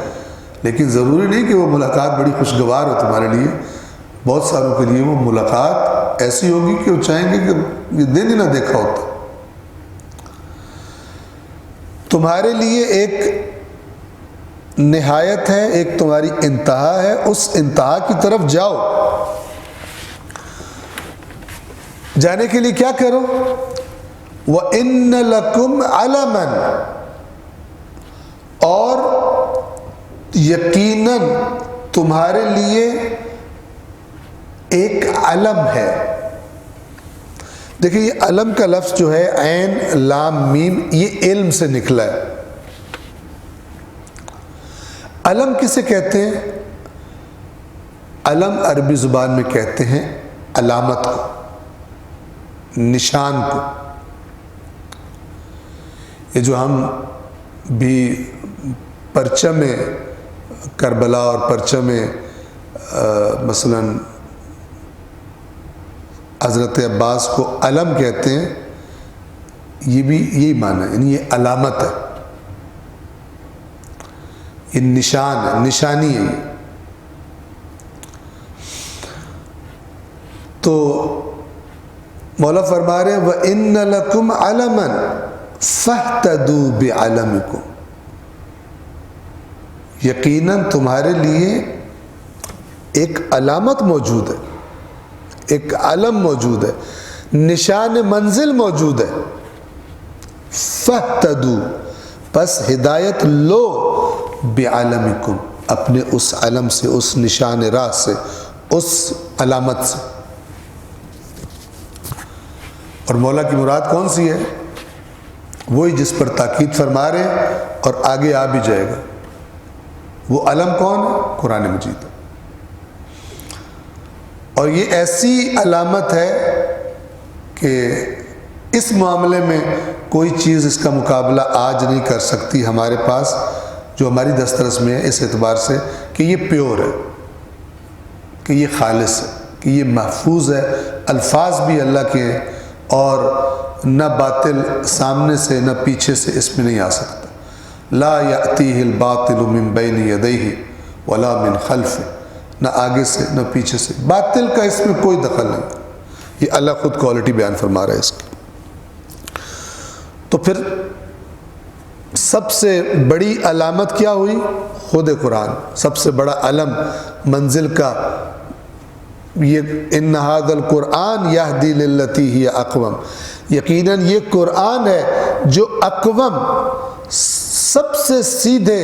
لیکن ضروری نہیں کہ وہ ملاقات بڑی خوشگوار ہو تمہارے لیے. بہت ساروں کے لیے وہ ملاقات ایسی ہوگی کہ وہ چاہیں گے کہ یہ دن ہی نہ دیکھا ہوتا. تمہارے لیے ایک نہایت ہے، ایک تمہاری انتہا ہے، اس انتہا کی طرف جاؤ. جانے کے لیے کیا کرو؟ وَإِنَّ لَكُمْ عَلَمًا، اور یقیناً تمہارے لیے ایک علم ہے۔ دیکھیں یہ علم کا لفظ جو ہے عین لام میم، یہ علم سے نکلا ہے۔ علم کسے کہتے ہیں؟ علم عربی زبان میں کہتے ہیں علامت کو، نشان کو۔ یہ جو ہم بھی پرچم کربلا اور پرچم مثلا حضرت عباس کو علم کہتے ہیں، یہ بھی یہی معنی ہے، یعنی یہ علامت ہے، یہ نشان ہے، نشانی ہے۔ تو مولا فرما رہے ہیں وَإِنَّ لَكُمْ عَلَمًا فَاهْتَدُوا بِعَلَمِكُمْ، یقیناً تمہارے لیے ایک علامت موجود ہے، ایک علم موجود ہے، نشان منزل موجود ہے۔ فَاهْتَدُوا، پس ہدایت لو، بِعَلَمِكُمْ، اپنے اس علم سے، اس نشان راہ سے، اس علامت سے۔ اور مولا کی مراد کون سی ہے؟ وہی جس پر تاکید فرما رہے ہیں اور آگے آ بھی جائے گا۔ وہ علم کون ہے؟ قرآن مجید۔ اور یہ ایسی علامت ہے کہ اس معاملے میں کوئی چیز اس کا مقابلہ آج نہیں کر سکتی ہمارے پاس، جو ہماری دسترس میں ہے، اس اعتبار سے کہ یہ پیور ہے، کہ یہ خالص ہے، کہ یہ محفوظ ہے، الفاظ بھی اللہ کے ہیں، اور نہ باطل سامنے سے نہ پیچھے سے اس میں نہیں آ سکتا۔ لا یأتیہ الباطل من بین یدیہ ولا من خلفہ، نہ آگے سے نہ پیچھے سے، باطل کا اس میں کوئی دخل نہیں۔ یہ اللہ خود کوالٹی بیان فرما رہا ہے اس کی۔ تو پھر سب سے بڑی علامت کیا ہوئی؟ خود قرآن، سب سے بڑا علم منزل کا یہ ان ھذا القرآن یہدی للتی ہی اقوم، یقیناً یہ قرآن ہے جو اقوم، سب سے سیدھے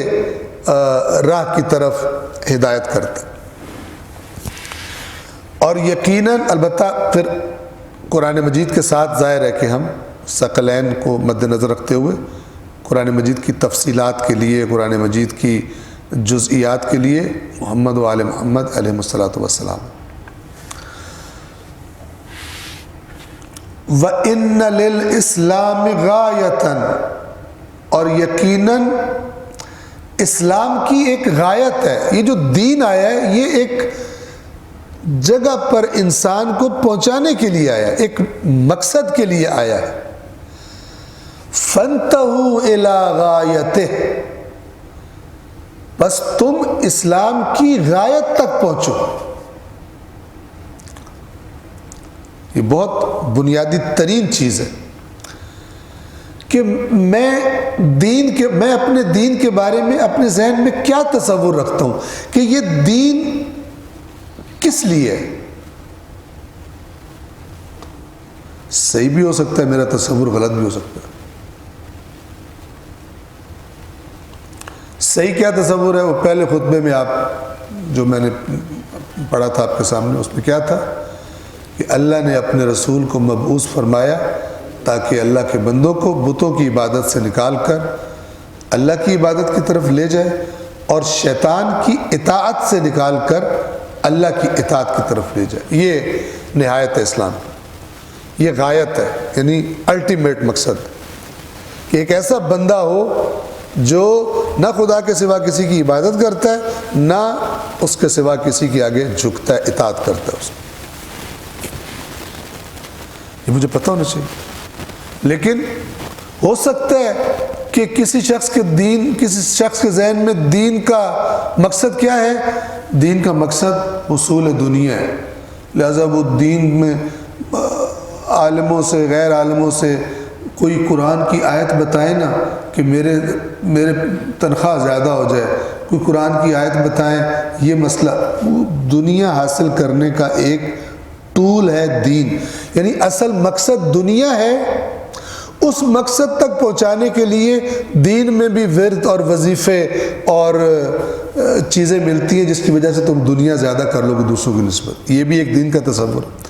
راہ کی طرف ہدایت کرتا ہے۔ اور یقیناً البتہ پھر قرآن مجید کے ساتھ ظاہر ہے کہ ہم ثقلین کو مد نظر رکھتے ہوئے قرآن مجید کی تفصیلات کے لیے، قرآن مجید کی جزئیات کے لیے محمد و آل محمد علیہ الصلوۃ والسلام۔ وَإِنَّ لِلْإِسْلَامِ غَایَةً، اور یقیناً اسلام کی ایک غایت ہے۔ یہ جو دین آیا ہے یہ ایک جگہ پر انسان کو پہنچانے کے لیے آیا ہے، ایک مقصد کے لیے آیا ہے۔ فَانْتَهُوا إِلَىٰ غَایَتِهِ، بس تم اسلام کی غایت تک پہنچو۔ یہ بہت بنیادی ترین چیز ہے کہ میں اپنے دین کے بارے میں اپنے ذہن میں کیا تصور رکھتا ہوں کہ یہ دین کس لیے ہے۔ صحیح بھی ہو سکتا ہے، میرا تصور غلط بھی ہو سکتا ہے۔ صحیح کیا تصور ہے؟ وہ پہلے خطبے میں آپ جو میں نے پڑھا تھا آپ کے سامنے، اس میں کیا تھا کہ اللہ نے اپنے رسول کو مبعوث فرمایا تاکہ اللہ کے بندوں کو بتوں کی عبادت سے نکال کر اللہ کی عبادت کی طرف لے جائے، اور شیطان کی اطاعت سے نکال کر اللہ کی اطاعت کی طرف لے جائے۔ یہ نہایت ہے اسلام، یہ غایت ہے، یعنی الٹیمیٹ مقصد، کہ ایک ایسا بندہ ہو جو نہ خدا کے سوا کسی کی عبادت کرتا ہے، نہ اس کے سوا کسی کے آگے جھکتا ہے، اطاعت کرتا ہے اس کو۔ یہ مجھے پتہ ہونا چاہیے۔ لیکن ہو سکتا ہے کہ کسی شخص کے ذہن میں دین کا مقصد کیا ہے؟ دین کا مقصد حصول دنیا ہے، لہذا وہ دین میں عالموں سے غیر عالموں سے کوئی قرآن کی آیت بتائے نا کہ میرے تنخواہ زیادہ ہو جائے، کوئی قرآن کی آیت بتائیں، یہ مسئلہ دنیا حاصل کرنے کا ایک ٹول ہے دین، یعنی اصل مقصد دنیا ہے، اس مقصد تک پہنچانے کے لیے دین میں بھی ورد اور وظیفے اور چیزیں ملتی ہیں جس کی وجہ سے تم دنیا زیادہ کر لو گے دوسروں کی نسبت. یہ بھی ایک دین کا تصور ہے.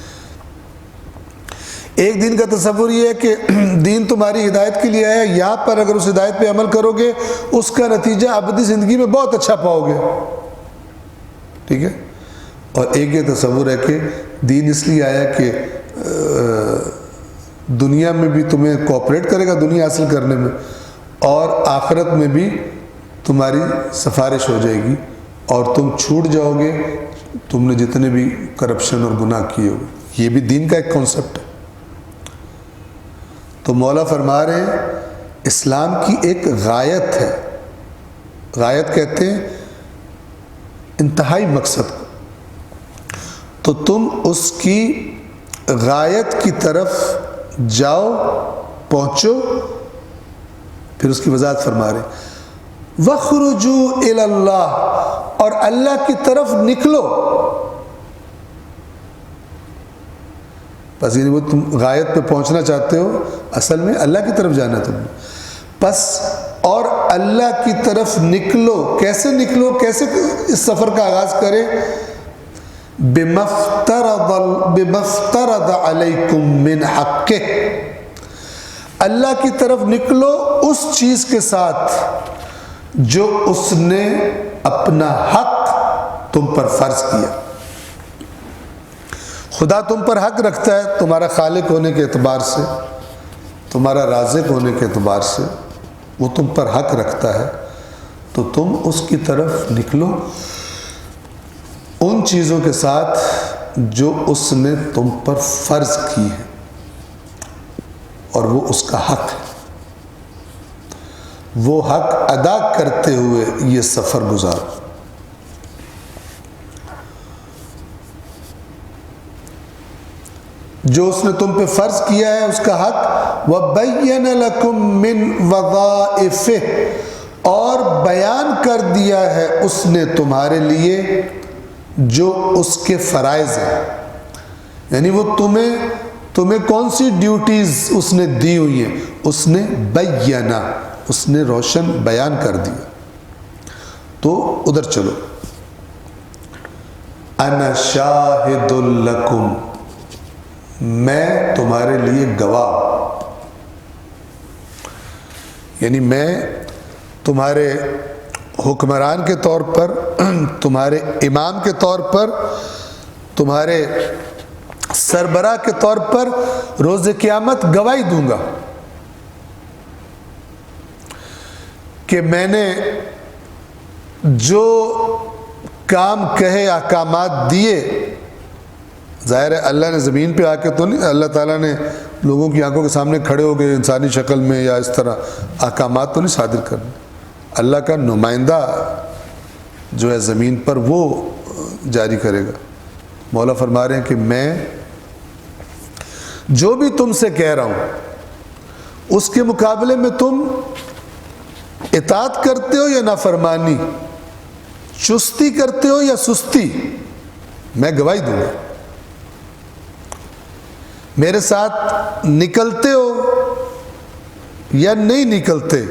ایک دین کا تصور یہ ہے کہ دین تمہاری ہدایت کے لیے ہے, یہاں پر اگر اس ہدایت پہ عمل کرو گے اس کا نتیجہ ابدی زندگی میں بہت اچھا پاؤ گے. ٹھیک ہے. اور ایک یہ تصور ہے کہ دین اس لیے آیا کہ دنیا میں بھی تمہیں کوآپریٹ کرے گا دنیا حاصل کرنے میں, اور آخرت میں بھی تمہاری سفارش ہو جائے گی اور تم چھوٹ جاؤ گے تم نے جتنے بھی کرپشن اور گناہ کیے ہو. یہ بھی دین کا ایک کانسیپٹ ہے. تو مولا فرما رہے ہیں اسلام کی ایک غایت ہے, غایت کہتے ہیں انتہائی مقصد کو, تو تم اس کی غایت کی طرف جاؤ, پہنچو. پھر اس کی وضاحت فرما رہے ہیں وَخْرُجُوا إِلَى اللَّهِ, اور اللہ کی طرف نکلو. بس یعنی وہ تم غایت پہ پہنچنا چاہتے ہو, اصل میں اللہ کی طرف جانا تم نے. بس اور اللہ کی طرف نکلو. کیسے نکلو, کیسے اس سفر کا آغاز کرے؟ بِمَا افْتَرَضَ عَلَيْكُم مِّنْ حَقِّهِ, اللہ کی طرف نکلو اس چیز کے ساتھ جو اس نے اپنا حق تم پر فرض کیا. خدا تم پر حق رکھتا ہے تمہارا خالق ہونے کے اعتبار سے, تمہارا رازق ہونے کے اعتبار سے وہ تم پر حق رکھتا ہے, تو تم اس کی طرف نکلو ان چیزوں کے ساتھ جو اس نے تم پر فرض کی ہے, اور وہ اس کا حق ہے. وہ حق ادا کرتے ہوئے یہ سفر گزارو. جو اس نے تم پہ فرض کیا ہے اس کا حق. وَبَيَّنَ لَكُم مِّن وَظَائِفِهِ, اور بیان کر دیا ہے اس نے تمہارے لیے جو اس کے فرائض ہیں. یعنی وہ تمہیں کون سی ڈیوٹیز اس نے دی ہوئی ہیں, اس نے بیانہ, اس نے روشن بیان کر دیا. تو ادھر چلو. انا شاہد لکم, میں تمہارے لیے گواہ, یعنی میں تمہارے حکمران کے طور پر, تمہارے امام کے طور پر, تمہارے سربراہ کے طور پر روز قیامت گواہی دوں گا کہ میں نے جو کام کہے احکامات دیے. ظاہر ہے اللہ نے زمین پہ آ کے تو نہیں, اللہ تعالیٰ نے لوگوں کی آنکھوں کے سامنے کھڑے ہو گئے انسانی شکل میں یا اس طرح احکامات تو نہیں صادر کرنے. اللہ کا نمائندہ جو ہے زمین پر وہ جاری کرے گا. مولا فرما رہے ہیں کہ میں جو بھی تم سے کہہ رہا ہوں اس کے مقابلے میں تم اطاعت کرتے ہو یا نافرمانی, چستی کرتے ہو یا سستی, میں گواہی دوں گا. میرے ساتھ نکلتے ہو یا نہیں نکلتے,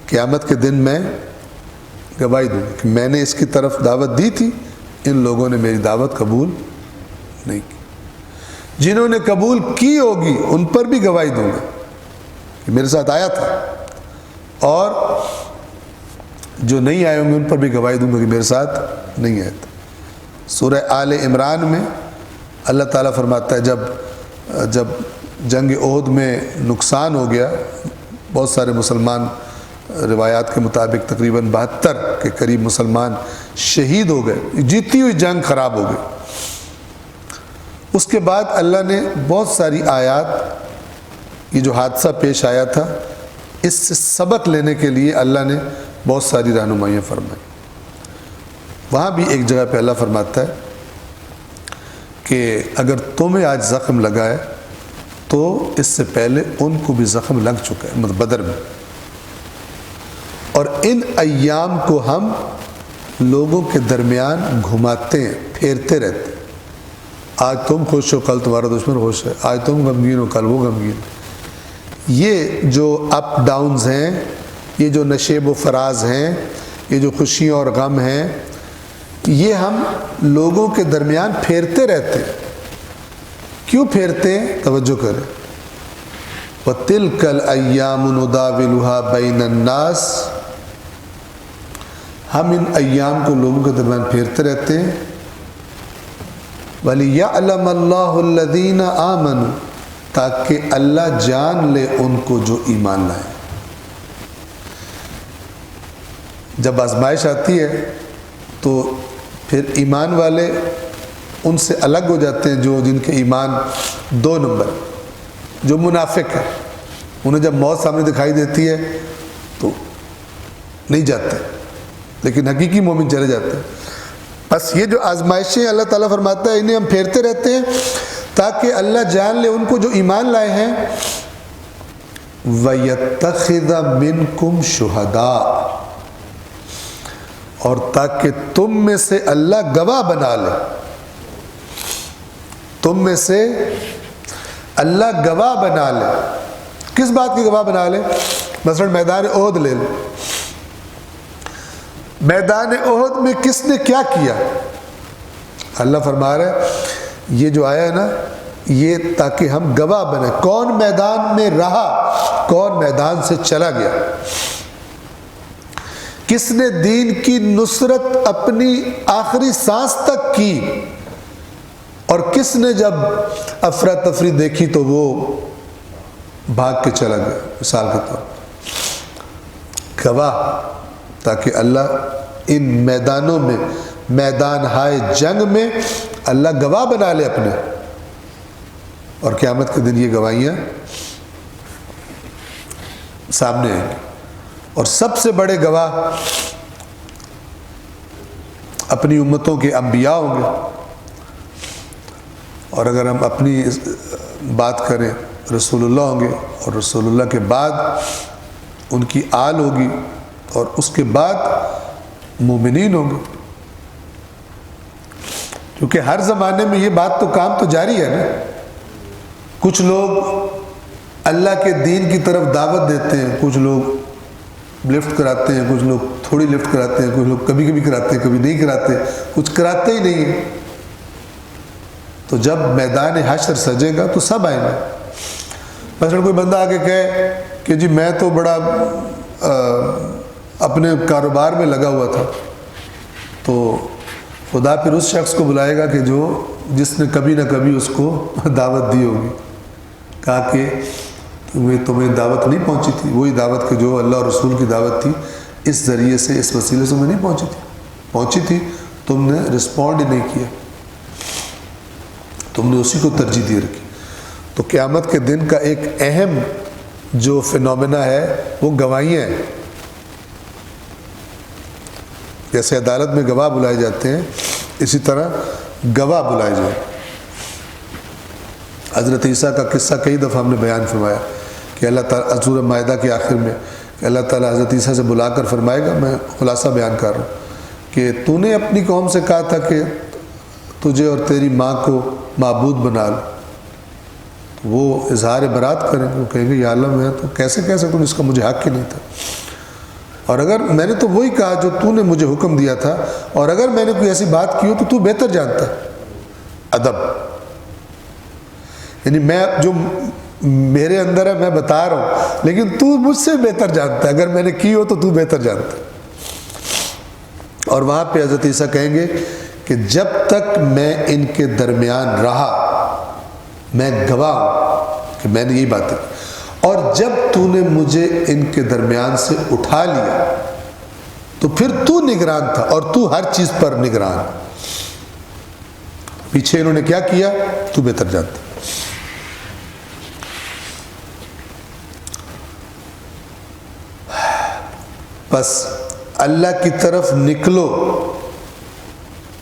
قیامت کے دن میں گواہی دوں گا کہ میں نے اس کی طرف دعوت دی تھی, ان لوگوں نے میری دعوت قبول نہیں کی. جنہوں نے قبول کی ہوگی ان پر بھی گواہی دوں گا کہ میرے ساتھ آیا تھا, اور جو نہیں آئے ہوں گے ان پر بھی گواہی دوں گا کہ میرے ساتھ نہیں آیا تھا. سورہ آل عمران میں اللہ تعالیٰ فرماتا ہے جب جنگ احد میں نقصان ہو گیا, بہت سارے مسلمان روایات کے مطابق تقریباً 72 کے قریب مسلمان شہید ہو گئے, جیتی ہوئی جنگ خراب ہو گئی. اس کے بعد اللہ نے بہت ساری آیات, یہ جو حادثہ پیش آیا تھا اس سے سبق لینے کے لیے اللہ نے بہت ساری رہنمائیاں فرمائی. وہاں بھی ایک جگہ پہ اللہ فرماتا ہے کہ اگر تمہیں آج زخم لگا ہے تو اس سے پہلے ان کو بھی زخم لگ چکا ہے, مطلب بدر میں, اور ان ایام کو ہم لوگوں کے درمیان گھماتے ہیں, پھیرتے رہتے ہیں. آج تم خوش ہو کل تمہارا دشمن خوش ہے, آج تم غمگین ہو کل وہ غمگین. یہ جو اپ ڈاؤنز ہیں، یہ جو نشیب و فراز ہیں، یہ جو خوشیاں اور غم ہیں، یہ ہم لوگوں کے درمیان پھیرتے رہتے ہیں۔ کیوں پھیرتے ہیں؟ توجہ کریں۔ وَتِلْكَ الْأَيَّامُ نُدَاوِلُهَا بَيْنَ النَّاسِ، ہم ان ایام کو لوگوں کے درمیان پھیرتے رہتے ہیں۔ وَلِيَعْلَمَ اللَّهُ الَّذِينَ آمَنُوا، تاکہ اللہ جان لے ان کو جو ایمان لائے۔ جب آزمائش آتی ہے تو پھر ایمان والے ان سے الگ ہو جاتے ہیں، جو جن کے ایمان 2 نمبر، جو منافق ہے، انہیں جب موت سامنے دکھائی دیتی ہے تو نہیں جاتے، لیکن حقیقی مومن چلے جاتے ہیں۔ بس یہ جو آزمائشیں اللہ تعالیٰ فرماتا ہے انہیں ہم پھیرتے رہتے ہیں تاکہ اللہ جان لے ان کو جو ایمان لائے ہیں۔ وَيَتَّخِذَ مِنْكُمْ شُهَدَاءَ، اور تاکہ تم میں سے اللہ گواہ بنا لے، تم میں سے اللہ گواہ بنا لے۔ کس بات کی گواہ بنا لے؟ مثلا میدان احد لے لو، میدان احد میں کس نے کیا کیا؟ اللہ فرما رہا ہے یہ جو آیا ہے نا، یہ تاکہ ہم گواہ بنے، کون میدان میں رہا، کون میدان سے چلا گیا، کس نے دین کی نصرت اپنی آخری سانس تک کی، اور کس نے جب افراتفری دیکھی تو وہ بھاگ کے چلا گیا، مثال کے طور پر۔ گواہ، تاکہ اللہ ان میدانوں میں، میدان ہائے جنگ میں اللہ گواہ بنا لے اپنے، اور قیامت کے دن یہ گواہیاں سامنے آئیں گی۔ اور سب سے بڑے گواہ اپنی امتوں کے انبیاء ہوں گے، اور اگر ہم اپنی بات کریں رسول اللہ ہوں گے، اور رسول اللہ کے بعد ان کی آل ہوگی، اور اس کے بعد مومنین ہوں گے، کیونکہ ہر زمانے میں یہ بات تو کام تو جاری ہے نا۔ کچھ لوگ اللہ کے دین کی طرف دعوت دیتے ہیں، کچھ لوگ لفٹ کراتے ہیں، کچھ لوگ تھوڑی لفٹ کراتے ہیں، کچھ لوگ کبھی کبھی کراتے ہیں، کبھی نہیں کراتے، کچھ کراتے ہی نہیں ہیں۔ تو جب میدان حشر سجے گا تو سب آئیں گے۔ مثلا کوئی بندہ آ کے کہے کہ جی میں تو بڑا اپنے کاروبار میں لگا ہوا تھا، تو خدا پھر اس شخص کو بلائے گا کہ جس نے کبھی نہ کبھی اس کو دعوت دی ہوگی، کہا کہ تمہیں دعوت نہیں پہنچی تھی، وہی دعوت کہ جو اللہ اور رسول کی دعوت تھی، اس ذریعے سے، اس وسیلے سے میں نہیں پہنچی تھی، تم نے رسپونڈ ہی نہیں کیا، تم نے اسی کو ترجیح دی رکھی۔ تو قیامت کے دن کا ایک اہم جو فینومینا ہے وہ گواہیاں ہیں۔ جیسے عدالت میں گواہ بلائے جاتے ہیں، اسی طرح گواہ بلائے جائیں۔ حضرت عیسیٰ کا قصہ کئی دفعہ ہم نے بیان فرمایا کہ اللہ تعالیٰ سورہ مائدہ کے آخر میں کہ اللہ تعالیٰ حضرت عیسیٰ سے بلا کر فرمائے گا، میں خلاصہ بیان کر رہا ہوں، کہ تو نے اپنی قوم سے کہا تھا کہ تجھے اور تیری ماں کو معبود بنا لو، وہ اظہار برات کریں گے، وہ کہیں گے یا اللہ میں تو کیسے کہہ سکوں، اس کا مجھے حق ہی نہیں تھا، اور اگر میں نے تو وہی کہا جو تو نے مجھے حکم دیا تھا، اور اگر میں نے کوئی ایسی بات کی ہو تو تو بہتر جانتا ہے۔ ادب، یعنی میں جو میرے اندر ہے میں بتا رہا ہوں، لیکن تو مجھ سے بہتر جانتا ہے، اگر میں نے کی ہو تو بہتر جانتا ہے۔ اور وہاں پہ حضرت عیسیٰ کہیں گے کہ جب تک میں ان کے درمیان رہا میں گواہ ہوں کہ میں نے یہی باتیں کی، اور جب تو نے مجھے ان کے درمیان سے اٹھا لیا تو پھر تو نگران تھا، اور تو ہر چیز پر نگران، پیچھے انہوں نے کیا کیا تو بہتر جانتا۔ بس اللہ کی طرف نکلو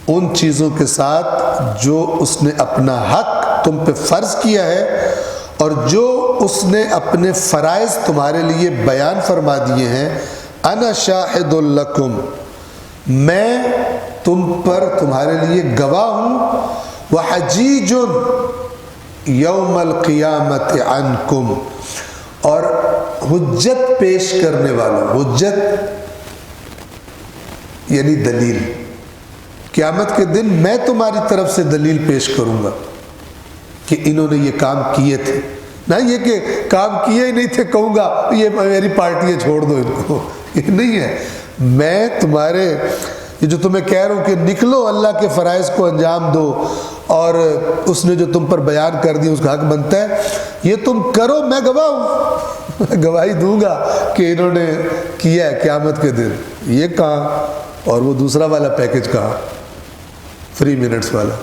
ان چیزوں کے ساتھ جو اس نے اپنا حق تم پہ فرض کیا ہے، اور جو اس نے اپنے فرائض تمہارے لیے بیان فرما دیے ہیں۔ انا شاہد لکم، میں تم پر تمہارے لیے گواہ ہوں، وحجیج یوم القیامت عنکم، اور حجت پیش کرنے والوں، حجت یعنی دلیل، قیامت کے دن میں تمہاری طرف سے دلیل پیش کروں گا کہ انہوں نے یہ کام کیے تھے، نہ یہ کہ کام کیے ہی نہیں تھے کہوں گا یہ میری پارٹی ہے چھوڑ دو ان کو، یہ نہیں ہے۔ میں تمہارے یہ جو تمہیں کہہ رہا ہوں کہ نکلو اللہ کے فرائض کو انجام دو اور اس نے جو تم پر بیان کر دی اس کا حق بنتا ہے، یہ تم کرو، میں گواہ ہوں، میں گواہی دوں گا کہ انہوں نے کیا ہے قیامت کے دن۔ یہ کہاں، اور وہ دوسرا والا پیکج کہاں، فری منٹس والا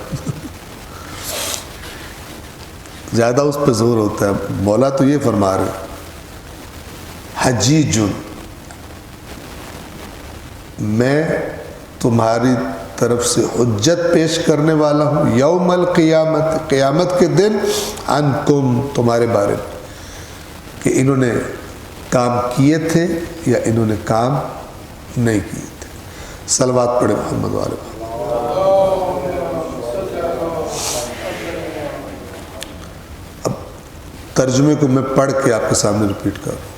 زیادہ اس پہ زور ہوتا ہے۔ مولا تو یہ فرما رہے حجیجن، میں تمہاری طرف سے حجت پیش کرنے والا ہوں یوم القیامت، قیامت کے دن، عنکم، تمہارے بارے میں، کہ انہوں نے کام کیے تھے یا انہوں نے کام نہیں کیے تھے۔ صلوات پڑھے محمد والے۔ اب ترجمے کو میں پڑھ کے آپ کے سامنے ریپیٹ کر رہا ہوں۔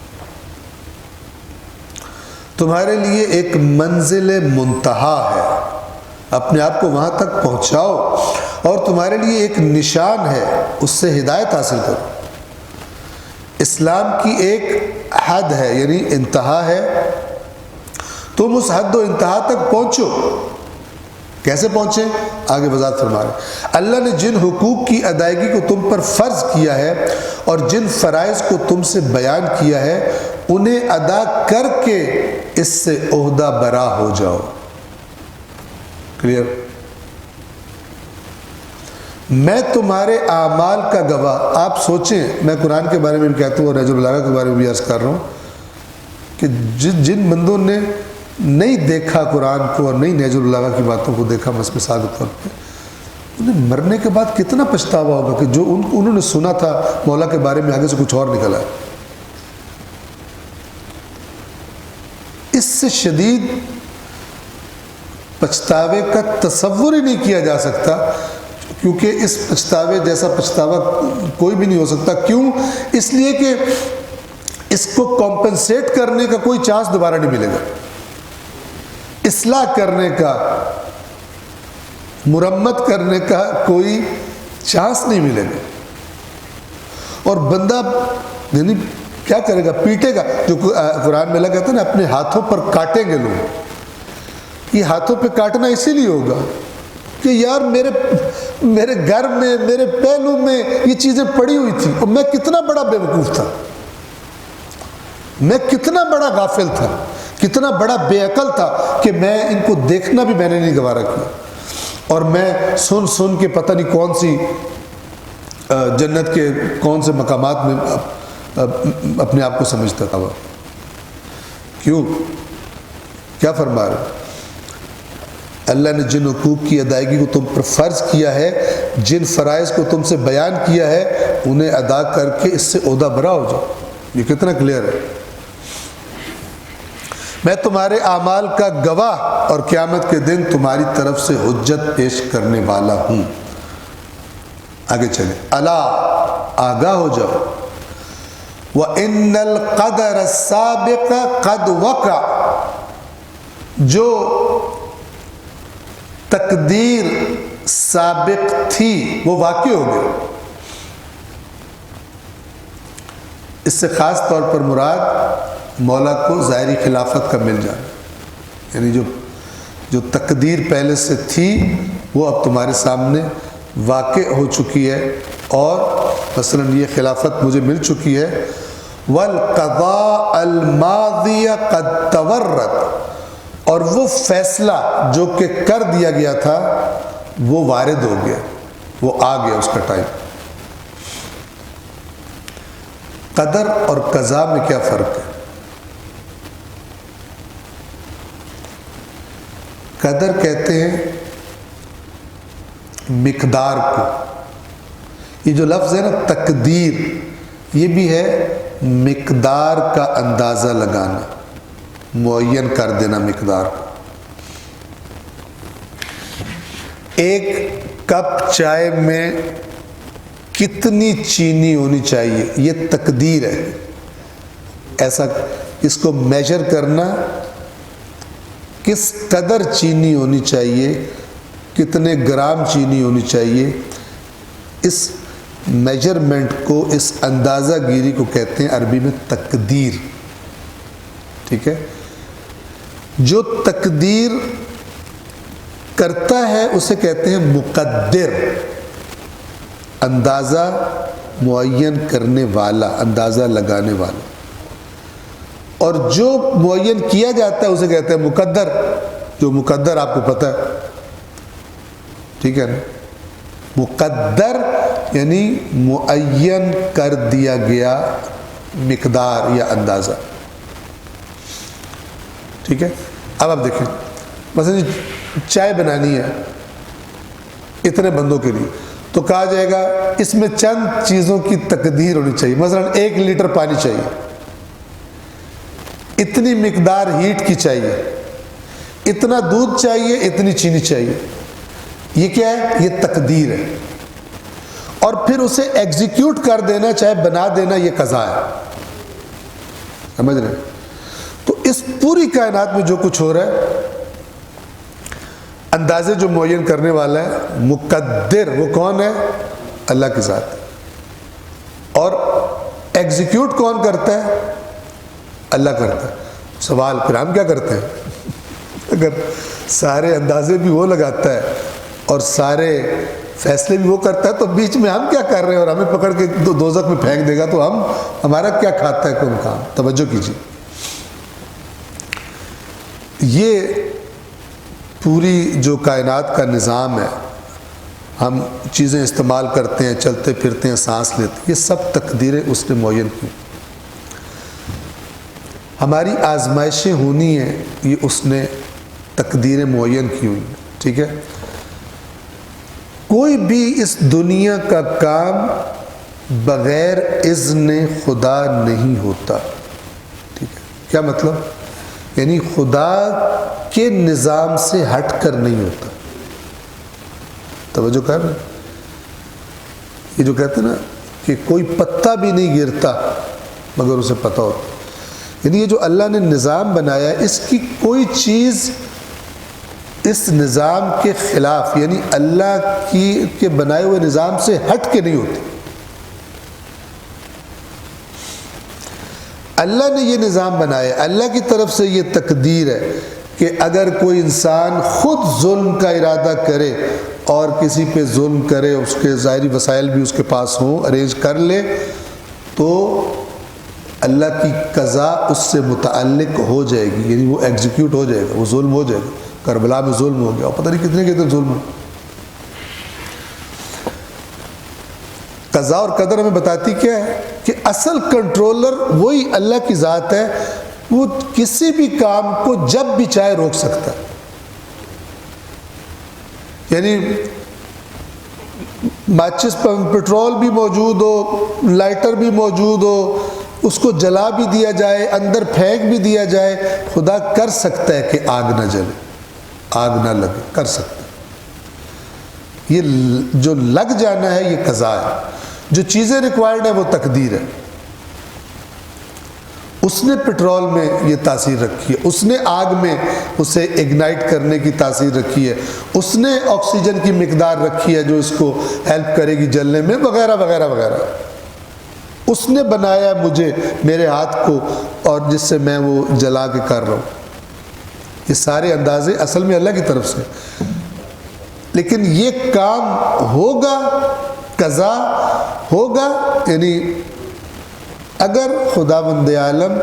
تمہارے لیے ایک منزل منتہا ہے، اپنے آپ کو وہاں تک پہنچاؤ، اور تمہارے لیے ایک نشان ہے، اس سے ہدایت حاصل کرو۔ اسلام کی ایک حد ہے، یعنی انتہا ہے، تم اس حد و انتہا تک پہنچو۔ کیسے پہنچے؟ آگے وضاحت فرما رہے اللہ نے جن حقوق کی ادائیگی کو تم پر فرض کیا ہے اور جن فرائض کو تم سے بیان کیا ہے انہیں ادا کر کے اس سے عہدہ برا ہو جاؤ۔ کلیئر؟ میں تمہارے اعمال کا گواہ۔ آپ سوچیں، میں قرآن کے بارے میں بھی کہتا ہوں اور نہج البلاغہ کے بارے میں بھی عرض کر رہا ہوں کہ جن بندوں نے نہیں دیکھا قرآن کو اور نہیں نہج البلاغہ کی باتوں کو دیکھا مثال کے طور پہ، انہیں مرنے کے بعد کتنا پچھتاوا ہوگا کہ جو انہوں نے سنا تھا مولا کے بارے میں آگے سے کچھ اور نکلا ہے۔ اس سے شدید پچھتاوے کا تصور ہی نہیں کیا جا سکتا، کیونکہ اس پچھتاوے جیسا پچھتاوا کوئی بھی نہیں ہو سکتا۔ کیوں؟ اس لیے کہ اس کو کمپنسیٹ کرنے کا کوئی چانس دوبارہ نہیں ملے گا، اصلاح کرنے کا، مرمت کرنے کا کوئی چانس نہیں ملے گا۔ اور بندہ یعنی کیا کرے گا؟ پیٹے گا۔ جو قرآن میں اللہ کہتا ہے نا اپنے ہاتھوں پر کاٹیں گے لوگ، یہ ہاتھوں پہ کاٹنا اسی لیے ہوگا کہ یار میرے گھر میں، میرے پہلو میں یہ چیزیں پڑی ہوئی تھی اور میں کتنا بڑا بے وقوف تھا، میں کتنا بڑا غافل تھا، کتنا بڑا بے عقل تھا کہ میں ان کو دیکھنا بھی میں نے نہیں گوارا کیا، اور میں سن کے پتہ نہیں کون سی جنت کے کون سے مقامات میں اپنے آپ کو سمجھتا تھا۔ کیوں؟ کیا فرما رہے؟ اللہ نے جن حقوق کی ادائیگی کو تم پر فرض کیا ہے، جن فرائض کو تم سے بیان کیا ہے، انہیں ادا کر کے اس سے عہدہ برا ہو جاؤ۔ یہ کتنا کلیئر ہے؟ میں تمہارے اعمال کا گواہ اور قیامت کے دن تمہاری طرف سے حجت پیش کرنے والا ہوں۔ آگے چلیں، الا، آگاہ ہو جاؤ، وَإِنَّ الْقَدَرَ السَّابِقَ قَدْ وَقَعَ، جو تقدیر سابق تھی وہ واقع ہو گئی۔ اس سے خاص طور پر مراد مولا کو ظاہری خلافت کا مل جانا، یعنی جو تقدیر پہلے سے تھی وہ اب تمہارے سامنے واقع ہو چکی ہے، اور مثلا یہ خلافت مجھے مل چکی ہے۔ وَالْقَضَاءَ الْمَاضِيَ قَدْ تَوَرَّتْ، اور وہ فیصلہ جو کہ کر دیا گیا تھا وہ وارد ہو گیا، وہ آ گیا اس کا ٹائم۔ قدر اور قضاء میں کیا فرق ہے؟ قدر کہتے ہیں مقدار کو، یہ جو لفظ ہے نا تقدیر، یہ بھی ہے مقدار کا اندازہ لگانا، معین کر دینا مقدار کو۔ ایک کپ چائے میں کتنی چینی ہونی چاہیے یہ تقدیر ہے، ایسا اس کو میجر کرنا، کس قدر چینی ہونی چاہیے، کتنے گرام چینی ہونی چاہیے، اس میجرمنٹ کو، اس اندازہ گیری کو کہتے ہیں عربی میں تقدیر. ٹھیک ہے؟ جو تقدیر کرتا ہے اسے کہتے ہیں مقدر، اندازہ معین کرنے والا، اندازہ لگانے والا. اور جو معین کیا جاتا ہے اسے کہتے ہیں مقدر. جو مقدر آپ کو پتہ ہے، ٹھیک ہے نا؟ مقدر یعنی معین کر دیا گیا مقدار یا اندازہ. ٹھیک ہے؟ اب آپ دیکھیں، مثلا چائے بنانی ہے اتنے بندوں کے لیے، تو کہا جائے گا اس میں چند چیزوں کی تقدیر ہونی چاہیے. مثلا 1 لیٹر پانی چاہیے، اتنی مقدار ہیٹ کی چاہیے، اتنا دودھ چاہیے، اتنی چینی چاہیے. یہ کیا ہے؟ یہ تقدیر ہے. اور پھر اسے ایگزیکیوٹ کر دینا، چاہے بنا دینا، یہ قضا ہے. سمجھ رہے ہیں؟ تو اس پوری کائنات میں جو کچھ ہو رہا ہے، اندازے جو معین کرنے والا ہے مقدر، وہ کون ہے؟ اللہ کی ذات. اور ایگزیکیوٹ کون کرتا ہے؟ اللہ کرتا ہے. سوال پھر ہم کیا کرتے ہیں؟ اگر سارے اندازے بھی وہ لگاتا ہے اور سارے فیصلے بھی وہ کرتا ہے، تو بیچ میں ہم کیا کر رہے ہیں؟ اور ہمیں پکڑ کے دوزخ میں پھینک دے گا تو ہمارا کیا کھاتا ہے کون کام؟ توجہ کیجیے. یہ پوری جو کائنات کا نظام ہے، ہم چیزیں استعمال کرتے ہیں، چلتے پھرتے ہیں، سانس لیتے ہیں، یہ سب تقدیریں اس نے معین کی. ہماری آزمائشیں ہونی ہیں، یہ اس نے تقدیریں معین کی ہوئی ہیں. ٹھیک ہے؟ کوئی بھی اس دنیا کا کام بغیر اذن خدا نہیں ہوتا. ٹھیک ہے؟ کیا مطلب؟ یعنی خدا کے نظام سے ہٹ کر نہیں ہوتا. توجہ کر رہے ہیں؟ یہ جو کہتے ہیں نا کہ کوئی پتا بھی نہیں گرتا مگر اسے پتہ ہوتا. یعنی یہ جو اللہ نے نظام بنایا ہے، اس کی کوئی چیز اس نظام کے خلاف، یعنی اللہ کے بنائے ہوئے نظام سے ہٹ کے نہیں ہوتی. اللہ نے یہ نظام بنایا، اللہ کی طرف سے یہ تقدیر ہے کہ اگر کوئی انسان خود ظلم کا ارادہ کرے اور کسی پہ ظلم کرے، اس کے ظاہری وسائل بھی اس کے پاس ہوں، ارینج کر لے، تو اللہ کی قضا اس سے متعلق ہو جائے گی. یعنی وہ ایگزیکیوٹ ہو جائے گا، وہ ظلم ہو جائے گا. کربلا میں ظلم ہو گیا، اور پتہ نہیں کتنے ظلم ہو. قضا اور قدر ہمیں بتاتی کیا ہے؟ کہ اصل کنٹرولر وہی اللہ کی ذات ہے. وہ کسی بھی کام کو جب بھی چاہے روک سکتا ہے. یعنی ماچس پٹرول بھی موجود ہو، لائٹر بھی موجود ہو، اس کو جلا بھی دیا جائے، اندر پھینک بھی دیا جائے، خدا کر سکتا ہے کہ آگ نہ جلے، آگ نہ لگے، کر سکتا ہے. یہ جو لگ جانا ہے یہ قضا ہے. جو چیزیں ریکوائرڈ ہیں وہ تقدیر ہے. اس نے پٹرول میں یہ تاثیر رکھی ہے، اس نے آگ میں اسے اگنائٹ کرنے کی تاثیر رکھی ہے، اس نے آکسیجن کی مقدار رکھی ہے جو اس کو ہیلپ کرے گی جلنے میں، وغیرہ وغیرہ وغیرہ. اس نے بنایا مجھے، میرے ہاتھ کو، اور جس سے میں وہ جلا کے کر رہا ہوں. یہ سارے اندازے اصل میں اللہ کی طرف سے. لیکن یہ کام ہوگا، قضا ہوگا، یعنی اگر خداوند عالم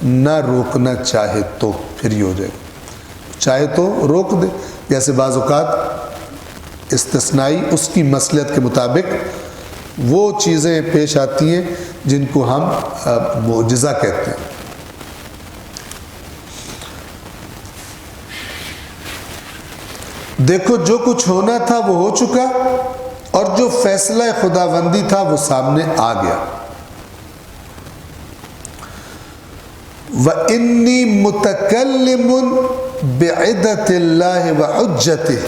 نہ روکنا چاہے تو پھر یہ ہو جائے گا. چاہے تو روک دے، جیسے بعض اوقات استثنائی اس کی مصلحت کے مطابق وہ چیزیں پیش آتی ہیں جن کو ہم معجزہ کہتے ہیں. دیکھو جو کچھ ہونا تھا وہ ہو چکا، اور جو فیصلہ خداوندی تھا وہ سامنے آ گیا. وَإِنِّي مُتَكَلِّمٌ بِعِدَّةِ اللَّهِ وَحُجَّتِهِ،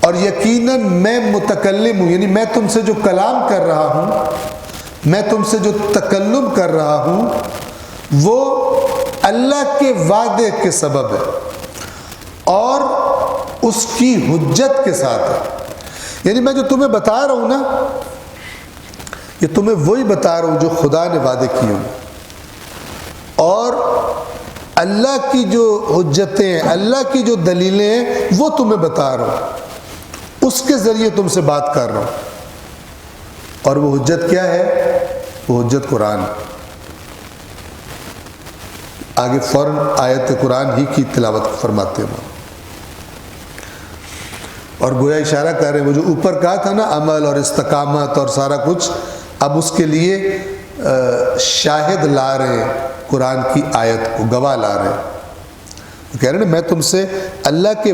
اور یقیناً میں متکلم ہوں، یعنی میں تم سے جو کلام کر رہا ہوں، میں تم سے جو تکلم کر رہا ہوں، وہ اللہ کے وعدے کے سبب ہے اور اس کی حجت کے ساتھ ہے۔ یعنی میں جو تمہیں بتا رہا ہوں نا، یہ تمہیں وہی بتا رہا ہوں جو خدا نے وعدے کیے ہوں، اور اللہ کی جو حجتیں ہیں، اللہ کی جو دلیلیں ہیں، وہ تمہیں بتا رہا ہوں، اس کے ذریعے تم سے بات کر رہا ہوں۔ اور وہ حجت کیا ہے؟ وہ حجت قرآن۔ آگے فوراً آیت قرآن ہی کی تلاوت فرماتے ہیں اور گویا اشارہ کر رہے ہیں وہ جو اوپر کہا تھا نا، عمل اور استقامت اور سارا کچھ، اب اس کے لیے شاہد لا رہے ہیں، قرآن کی آیت کو گواہ لا رہے ہیں۔ کہہ رہے ہیں میں تم سے اللہ کے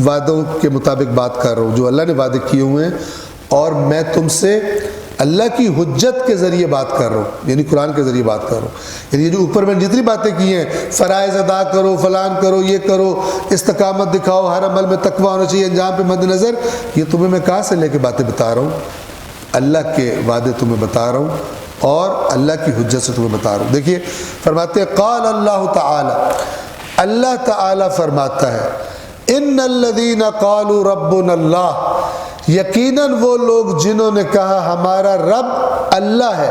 وعدوں کے مطابق بات کر رہا ہوں، جو اللہ نے وعدے کیے ہوئے ہیں، اور میں تم سے اللہ کی حجت کے ذریعے بات کر رہا ہوں، یعنی قرآن کے ذریعے بات کر رہا ہوں۔ یعنی یہ جو اوپر میں جتنی باتیں کی ہیں، فرائض ادا کرو، فلان کرو، یہ کرو، استقامت دکھاؤ، ہر عمل میں تقوی ہونا چاہیے، انجام پہ مد نظر، یہ تمہیں میں کہاں سے لے کے باتیں بتا رہا ہوں؟ اللہ کے وعدے تمہیں بتا رہا ہوں اور اللہ کی حجت سے تمہیں بتا رہا ہوں۔ دیکھیے فرماتے ہیں قال اللہ تعالی، اللہ تعالی فرماتا ہے ان الذین قالوا ربنا اللہ، یقیناً وہ لوگ جنہوں نے کہا ہمارا رب اللہ ہے،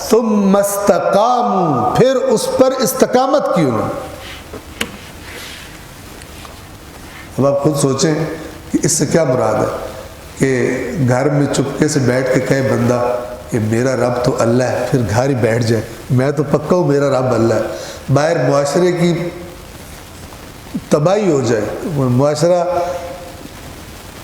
ثم استقاموا، پھر اس پر استقامت کی انہوں نے۔ اب آپ خود سوچیں کہ اس سے کیا مراد ہے کہ گھر میں چپکے سے بیٹھ کے کہے بندہ کہ میرا رب تو اللہ ہے، پھر گھر ہی بیٹھ جائے میں تو پکا ہوں میرا رب اللہ ہے، باہر معاشرے کی تباہی ہو جائے، معاشرہ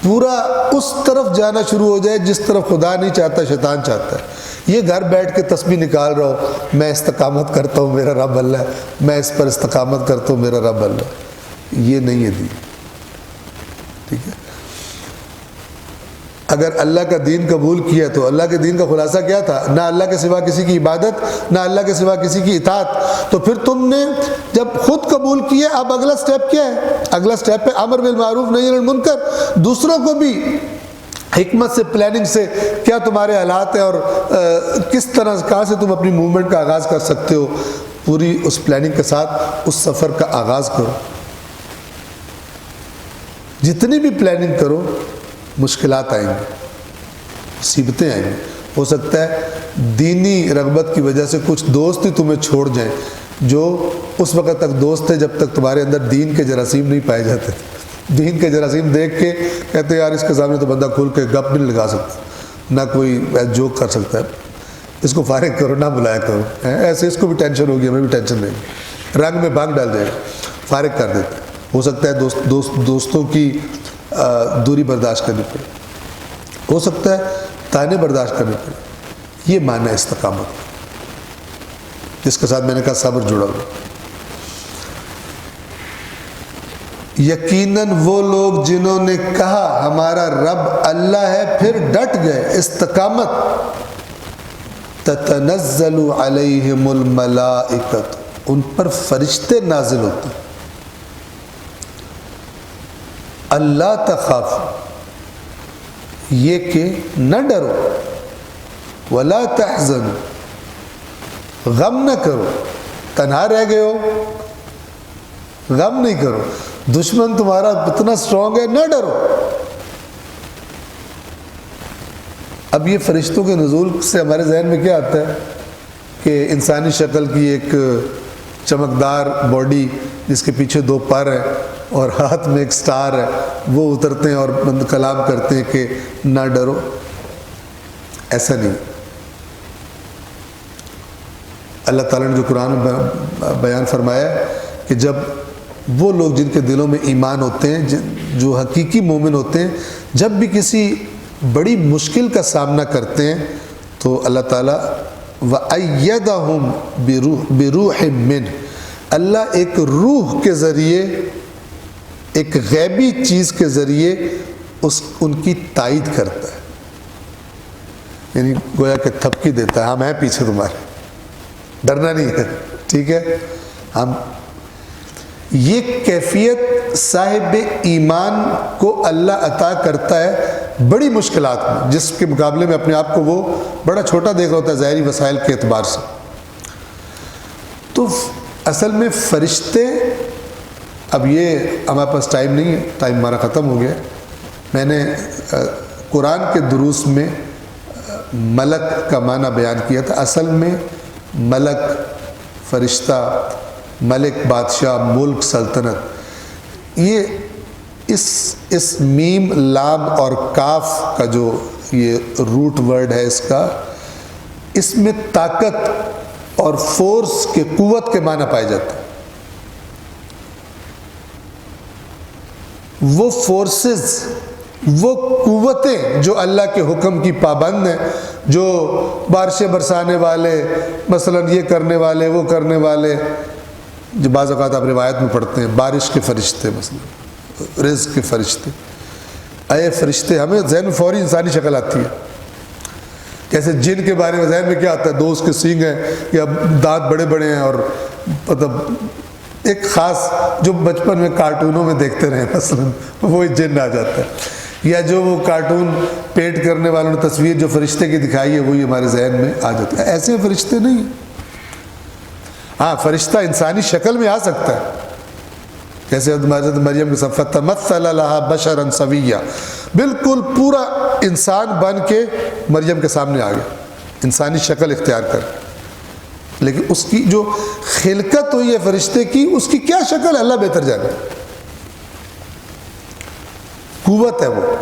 پورا اس طرف جانا شروع ہو جائے جس طرف خدا نہیں چاہتا، شیطان چاہتا ہے، یہ گھر بیٹھ کے تسبیح نکال رہا ہو میں استقامت کرتا ہوں میرا رب اللہ ہے، میں اس پر استقامت کرتا ہوں میرا رب اللہ ہے، یہ نہیں ہے دین۔ ٹھیک ہے، اگر اللہ کا دین قبول کیا تو اللہ کے دین کا خلاصہ کیا تھا؟ نہ اللہ کے سوا کسی کی عبادت، نہ اللہ کے سوا کسی کی اطاعت۔ تو پھر تم نے جب خود قبول کیا، اب اگلا سٹیپ کیا ہے؟ اگلا سٹیپ ہے امر بالمعروف نہی عن المنکر، دوسروں کو بھی حکمت سے، پلاننگ سے، کیا تمہارے حالات ہیں اور کس طرح کہاں سے تم اپنی موومنٹ کا آغاز کر سکتے ہو، پوری اس پلاننگ کے ساتھ اس سفر کا آغاز کرو۔ جتنی بھی پلاننگ کرو مشکلات آئیں گی، مصیبتیں آئیں گی، ہو سکتا ہے دینی رغبت کی وجہ سے کچھ دوست ہی تمہیں چھوڑ جائیں جو اس وقت تک دوست تھے جب تک تمہارے اندر دین کے جراثیم نہیں پائے جاتے تھے۔ دین کے جراثیم دیکھ کے کہتے یار اس کے سامنے تو بندہ کھل کے گپ بھی نہیں لگا سکتا، نہ کوئی جوک کر سکتا ہے، اس کو فارغ کرو، نہ بلایا کرو، ایسے اس کو بھی ٹینشن ہوگی، ہمیں بھی ٹینشن نہیں گی، رنگ میں بھانگ ڈال جائے گا، فارغ کر دیتے۔ ہو سکتا ہے دوستوں کی دوری برداشت کرنی پڑے، ہو سکتا ہے تانے برداشت کرنے پڑے، یہ معنی ہے استقامت جس کے ساتھ میں نے کہا صبر جڑا ہوا۔ یقیناً وہ لوگ جنہوں نے کہا ہمارا رب اللہ ہے، پھر ڈٹ گئے، استقامت، تتنزل علیہم الملائکۃ، ان پر فرشتے نازل ہوتے ہیں، اللہ تخاف، یہ کہ نہ ڈرو، ولا تحزن، غم نہ کرو، تنہا رہ گئے ہو غم نہیں کرو، دشمن تمہارا اتنا سٹرونگ ہے، نہ ڈرو۔ اب یہ فرشتوں کے نزول سے ہمارے ذہن میں کیا آتا ہے کہ انسانی شکل کی ایک چمکدار باڈی جس کے پیچھے دو پر ہیں اور ہاتھ میں ایک سٹار ہے، وہ اترتے ہیں اور کلام کرتے ہیں کہ نہ ڈرو۔ ایسا نہیں، اللہ تعالیٰ نے جو قرآن میں بیان فرمایا ہے کہ جب وہ لوگ جن کے دلوں میں ایمان ہوتے ہیں، جو حقیقی مومن ہوتے ہیں، جب بھی کسی بڑی مشکل کا سامنا کرتے ہیں تو اللہ تعالیٰ وَأَيَّدَهُمْ بِرُوحٍ مِّنْهُ، اللہ ایک روح کے ذریعے، ایک غیبی چیز کے ذریعے ان کی تائید کرتا ہے، یعنی گویا کہ تھپکی دیتا ہے، ہم ہیں پیچھے تمہارے، ڈرنا نہیں ہے، ٹھیک ہے ہم۔ یہ کیفیت صاحب ایمان کو اللہ عطا کرتا ہے بڑی مشکلات میں، جس کے مقابلے میں اپنے آپ کو وہ بڑا چھوٹا دیکھ رہا ہوتا ہے ظاہری وسائل کے اعتبار سے۔ تو اصل میں فرشتے، اب یہ ہمارے پاس ٹائم نہیں ہے، ٹائم ہمارا ختم ہو گیا. میں نے قرآن کے دروس میں ملک کا معنی بیان کیا تھا. اصل میں ملک، فرشتہ، ملک، بادشاہ، ملک، سلطنت، یہ اس میم، لام اور کاف کا جو یہ روٹ ورڈ ہے اس کا، اس میں طاقت اور فورس کے، قوت کے معنی پائے جاتے ہیں. وہ فورسز، وہ قوتیں جو اللہ کے حکم کی پابند ہیں، جو بارشیں برسانے والے، مثلا یہ کرنے والے، وہ کرنے والے، جو بعض اوقات آپ روایت میں پڑھتے ہیں بارش کے فرشتے، مثلا رزق کے فرشتے. اے فرشتے، ہمیں ذہن میں فوری انسانی شکل آتی ہے. جیسے جن کے بارے میں ذہن میں کیا آتا ہے؟ دو اس کے سینگ ہیں یا دانت بڑے بڑے ہیں، اور مطلب ایک خاص جو بچپن میں کارٹونوں میں دیکھتے رہے مثلا وہی جن آ جاتا ہے. یا جو وہ کارٹون پیٹ کرنے والوں نے تصویر جو فرشتے کی دکھائی ہے وہی ہمارے ذہن میں آ جاتا ہے. ایسے فرشتے نہیں ہیں. ہاں، فرشتہ انسانی شکل میں آ سکتا ہے، جیسے حضرت مریم کے صفت تمثل لہا بشرا سویا، بالکل پورا انسان بن کے مریم کے سامنے آ گیا، انسانی شکل اختیار کر. لیکن اس کی جو خلقت ہوئی ہے فرشتے کی، اس کی کیا شکل ہے اللہ بہتر جانے. قوت ہے، وہ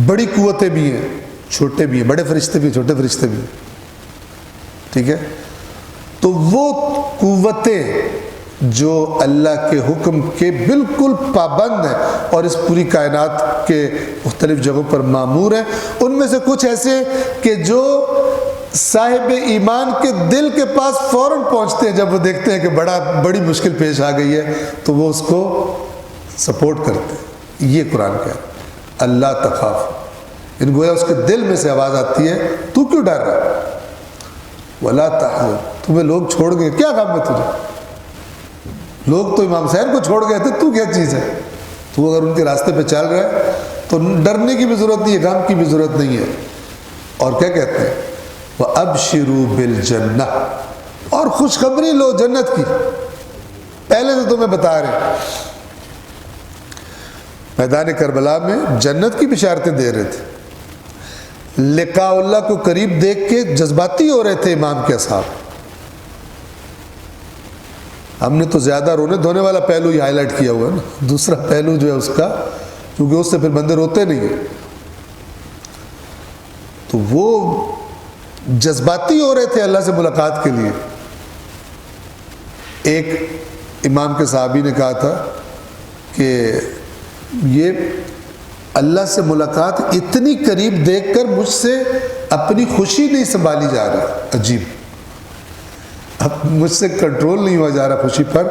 بڑی قوتیں بھی ہیں، چھوٹے بھی ہیں، بڑے فرشتے بھی، چھوٹے فرشتے بھی. ٹھیک ہے، تو وہ قوتیں جو اللہ کے حکم کے بالکل پابند ہیں اور اس پوری کائنات کے مختلف جگہوں پر مامور ہیں، ان میں سے کچھ ایسے کہ جو صاحب ایمان کے دل کے پاس فوراً پہنچتے ہیں جب وہ دیکھتے ہیں کہ بڑی مشکل پیش آ گئی ہے، تو وہ اس کو سپورٹ کرتے ہیں. یہ قرآن کا ہے، اللہ تخاف، ان گویا اس کے دل میں سے آواز آتی ہے، تو کیوں ڈر رہا ہے؟ ولا تحزن، تمہیں لوگ چھوڑ گئے، کیا غم ہے تجھے؟ لوگ تو امام حسین کو چھوڑ گئے تھے، تو کیا چیز ہے؟ تو اگر ان کے راستے پہ چل رہا ہے تو ڈرنے کی بھی ضرورت نہیں ہے، غم کی بھی ضرورت نہیں ہے. اور کیا کہتے ہیں؟ وَأَبْشِرُوا بِالْجَنَّةِ، اور خوشخبری لو جنت کی. پہلے تو تمہیں بتا رہے ہیں، میدان کربلا میں جنت کی بشارتیں دے رہے تھے. لقاء اللہ کو قریب دیکھ کے جذباتی ہو رہے تھے امام کے اصحاب. ہم نے تو زیادہ رونے دھونے والا پہلو ہی ہائی لائٹ کیا ہوا ہے نا، دوسرا پہلو جو ہے اس کا، کیونکہ اس سے پھر بندے روتے نہیں ہیں. تو وہ جذباتی ہو رہے تھے اللہ سے ملاقات کے لیے. ایک امام کے صحابی نے کہا تھا کہ یہ اللہ سے ملاقات اتنی قریب دیکھ کر مجھ سے اپنی خوشی نہیں سنبھالی جا رہی. عجیب، اب مجھ سے کنٹرول نہیں ہوا جا رہا خوشی پر،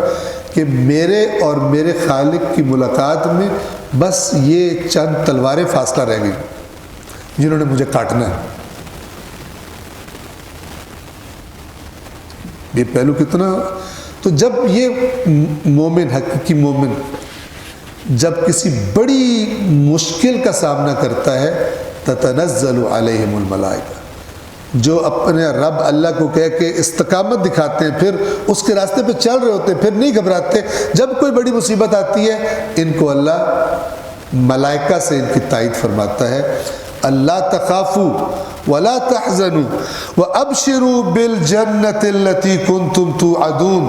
کہ میرے اور میرے خالق کی ملاقات میں بس یہ چند تلواریں فاصلہ رہ گئی جنہوں نے مجھے کاٹنا ہے. یہ پہلو کتنا. تو جب یہ مومن، حقیقی مومن جب کسی بڑی مشکل کا سامنا کرتا ہے، تتنزل علیہم الملائکہ، جو اپنے رب اللہ کو کہہ کے استقامت دکھاتے ہیں، پھر اس کے راستے پہ چل رہے ہوتے ہیں، پھر نہیں گھبراتے. جب کوئی بڑی مصیبت آتی ہے ان کو اللہ ملائکہ سے ان کی تائید فرماتا ہے. اللہ تخافوا ولا تحزنوا وابشروا بالجنۃ التي كنتم توعدون،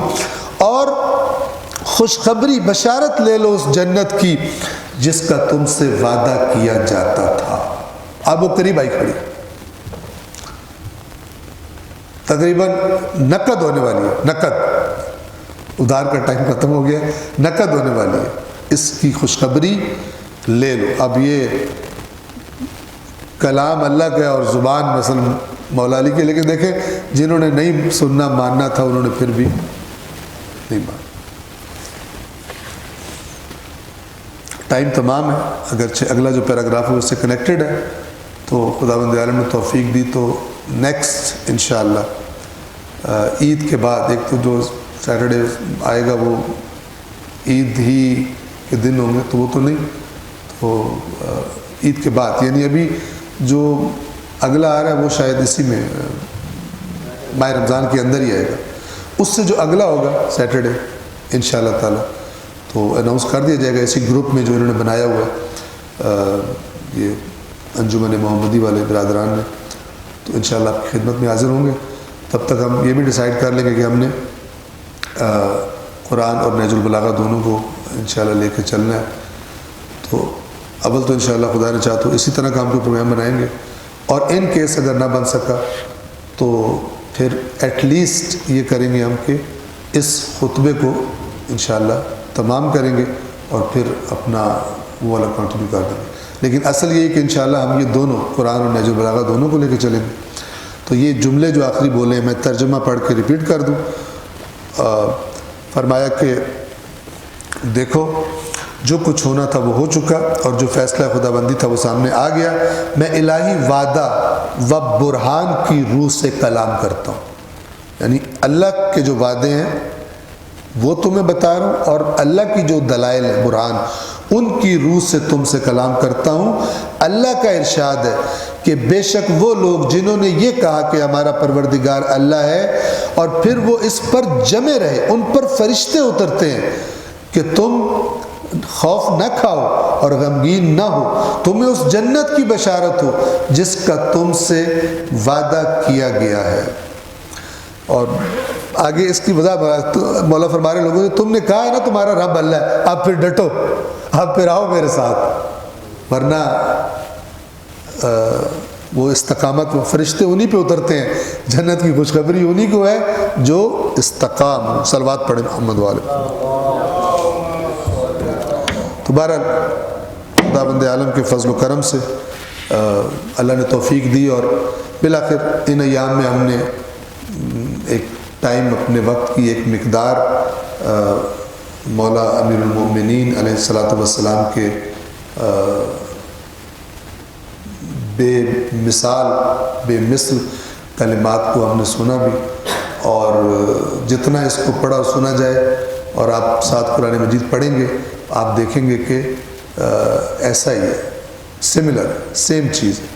اور خوشخبری، بشارت لے لو اس جنت کی جس کا تم سے وعدہ کیا جاتا تھا. اب وہ قریب آئی کھڑی، تقریباً نقد ہونے والی ہے. نقد، ادھار کا ٹائم ختم ہو گیا، نقد ہونے والی ہے. اس کی خوشخبری لے لو. اب یہ کلام اللہ کا اور زبان مثلا مولا علی کی، لیکن دیکھیں جنہوں نے نہیں سننا ماننا تھا انہوں نے پھر بھی نہیں مانا. ٹائم تمام ہے، اگرچہ اگلا جو پیراگراف ہے اس سے کنیکٹڈ ہے، تو خداوند عالم نے توفیق دی تو نیکسٹ انشاءاللہ عید کے بعد، ایک تو جو سیٹرڈے آئے گا وہ عید ہی کے دن ہوں گے تو وہ تو نہیں، تو عید کے بعد یعنی ابھی جو اگلا آ رہا ہے وہ شاید اسی میں ماہ رمضان کے اندر ہی آئے گا. اس سے جو اگلا ہوگا سیٹرڈے انشاءاللہ تعالی تو اناؤنس کر دیا جائے گا اسی گروپ میں جو انہوں نے بنایا ہوا ہے یہ انجمن محمدی والے برادران نے، تو انشاءاللہ آپ کی خدمت میں حاضر ہوں گے۔ تب تک ہم یہ بھی ڈیسائیڈ کر لیں گے کہ ہم نے قرآن اور نہج البلاغہ دونوں کو انشاءاللہ لے کے چلنا ہے۔ تو اول تو انشاءاللہ خدا نے چاہا تو اسی طرح کا ہم کوئی پروگرام بنائیں گے، اور ان کیس اگر نہ بن سکا تو پھر ایٹ لیسٹ یہ کریں گے ہم کہ اس خطبے کو انشاءاللہ تمام کریں گے اور پھر اپنا وہ والا کنٹینیو کر دیں گے۔ لیکن اصل یہ ہے کہ انشاءاللہ ہم یہ دونوں قرآن اور نہج البلاغہ دونوں کو لے کے چلیں گے۔ تو یہ جملے جو آخری بولے ہیں میں ترجمہ پڑھ کے ریپیٹ کر دوں۔ فرمایا کہ دیکھو جو کچھ ہونا تھا وہ ہو چکا، اور جو فیصلہ خدا بندی تھا وہ سامنے آ گیا۔ میں الہی وعدہ و برہان کی روح سے کلام کرتا ہوں، یعنی اللہ کے جو وعدے ہیں وہ تمہیں بتا رہا ہوں، اور اللہ کی جو دلائل ہیں برہان ان کی روح سے تم سے کلام کرتا ہوں۔ اللہ کا ارشاد ہے کہ بے شک وہ لوگ جنہوں نے یہ کہا کہ ہمارا پروردگار اللہ ہے، اور پھر وہ اس پر جمے رہے، ان پر فرشتے اترتے ہیں کہ تم خوف نہ کھاؤ اور غمگین نہ ہو، تمہیں اس جنت کی بشارت ہو جس کا تم سے وعدہ کیا گیا ہے۔ اور آگے اس کی وضاحت مولا فرما رہے لوگوں سے، تم نے کہا ہے نا تمہارا رب اللہ ہے، اب پھر ڈٹو، اب پھر آؤ میرے ساتھ، ورنہ وہ استقامت وہ فرشتے انہی پہ اترتے ہیں، جنت کی خوشخبری انہی کو ہے جو استقام۔ صلوات پڑھیں محمد والے۔ تو بہرحال خدا بند عالم کے فضل و کرم سے اللہ نے توفیق دی، اور بالآخر ان ایام میں ہم نے ایک ٹائم اپنے وقت کی ایک مقدار مولا امیر المؤمنین علیہ الصلاۃ والسلام کے بے مثال بے مثل کلمات کو ہم نے سنا بھی، اور جتنا اس کو پڑھا اور سنا جائے، اور آپ ساتھ قرآن مجید پڑھیں گے آپ دیکھیں گے کہ ایسا ہی ہے، سملر سیم چیز ہے،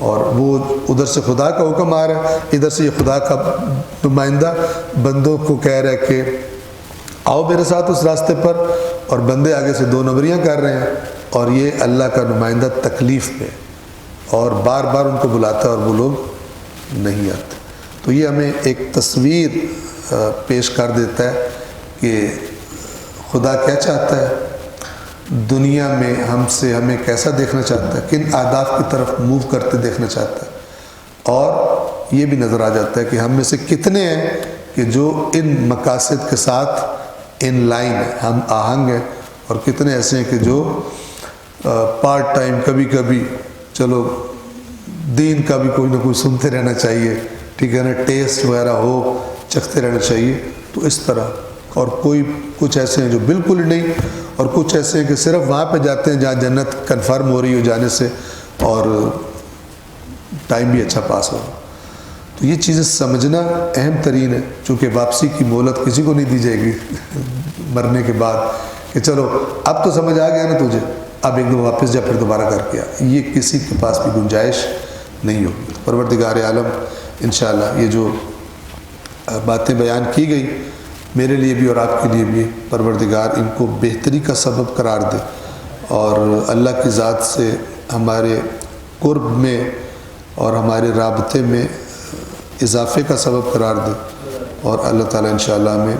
اور وہ ادھر سے خدا کا حکم آ رہا ہے، ادھر سے یہ خدا کا نمائندہ بندوں کو کہہ رہا ہے کہ آؤ میرے ساتھ اس راستے پر، اور بندے آگے سے دو نمبریاں کر رہے ہیں، اور یہ اللہ کا نمائندہ تکلیف میں، اور بار بار ان کو بلاتا ہے اور وہ لوگ نہیں آتے۔ تو یہ ہمیں ایک تصویر پیش کر دیتا ہے کہ خدا کیا چاہتا ہے دنیا میں ہمیں کیسا دیکھنا چاہتا ہے، کن اہداف کی طرف موو کرتے دیکھنا چاہتا ہے، اور یہ بھی نظر آ جاتا ہے کہ ہم میں سے کتنے ہیں کہ جو ان مقاصد کے ساتھ ان لائن ہیں، ہم آہنگ ہیں، اور کتنے ایسے ہیں کہ جو پارٹ ٹائم کبھی کبھی چلو دین کا بھی کوئی نہ کوئی سنتے رہنا چاہیے، ٹھیک ہے نا، ٹیسٹ وغیرہ ہو چکھتے رہنا چاہیے، تو اس طرح۔ اور کچھ ایسے ہیں جو بالکل ہی نہیں، اور کچھ ایسے ہیں کہ صرف وہاں پہ جاتے ہیں جہاں جنت کنفرم ہو رہی ہو جانے سے، اور ٹائم بھی اچھا پاس ہو۔ تو یہ چیزیں سمجھنا اہم ترین ہے، چونکہ واپسی کی مہلت کسی کو نہیں دی جائے گی مرنے کے بعد، کہ چلو اب تو سمجھ آ گیا نا تجھے، اب ایک دو واپس جا پھر دوبارہ کر کے آ، یہ کسی کے پاس بھی گنجائش نہیں ہوگی۔ پروردگار عالم انشاءاللہ یہ جو باتیں بیان کی گئی میرے لیے بھی اور آپ کے لیے بھی، پروردگار ان کو بہتری کا سبب قرار دے، اور اللہ کی ذات سے ہمارے قرب میں اور ہمارے رابطے میں اضافے کا سبب قرار دے، اور اللہ تعالیٰ انشاءاللہ ہمیں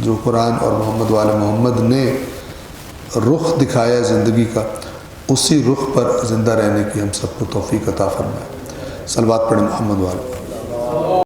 جو قرآن اور محمد وآل محمد نے رخ دکھایا ہے زندگی کا، اسی رخ پر زندہ رہنے کی ہم سب کو توفیق عطا فرمائے۔ صلوات پڑھیں محمد وآل۔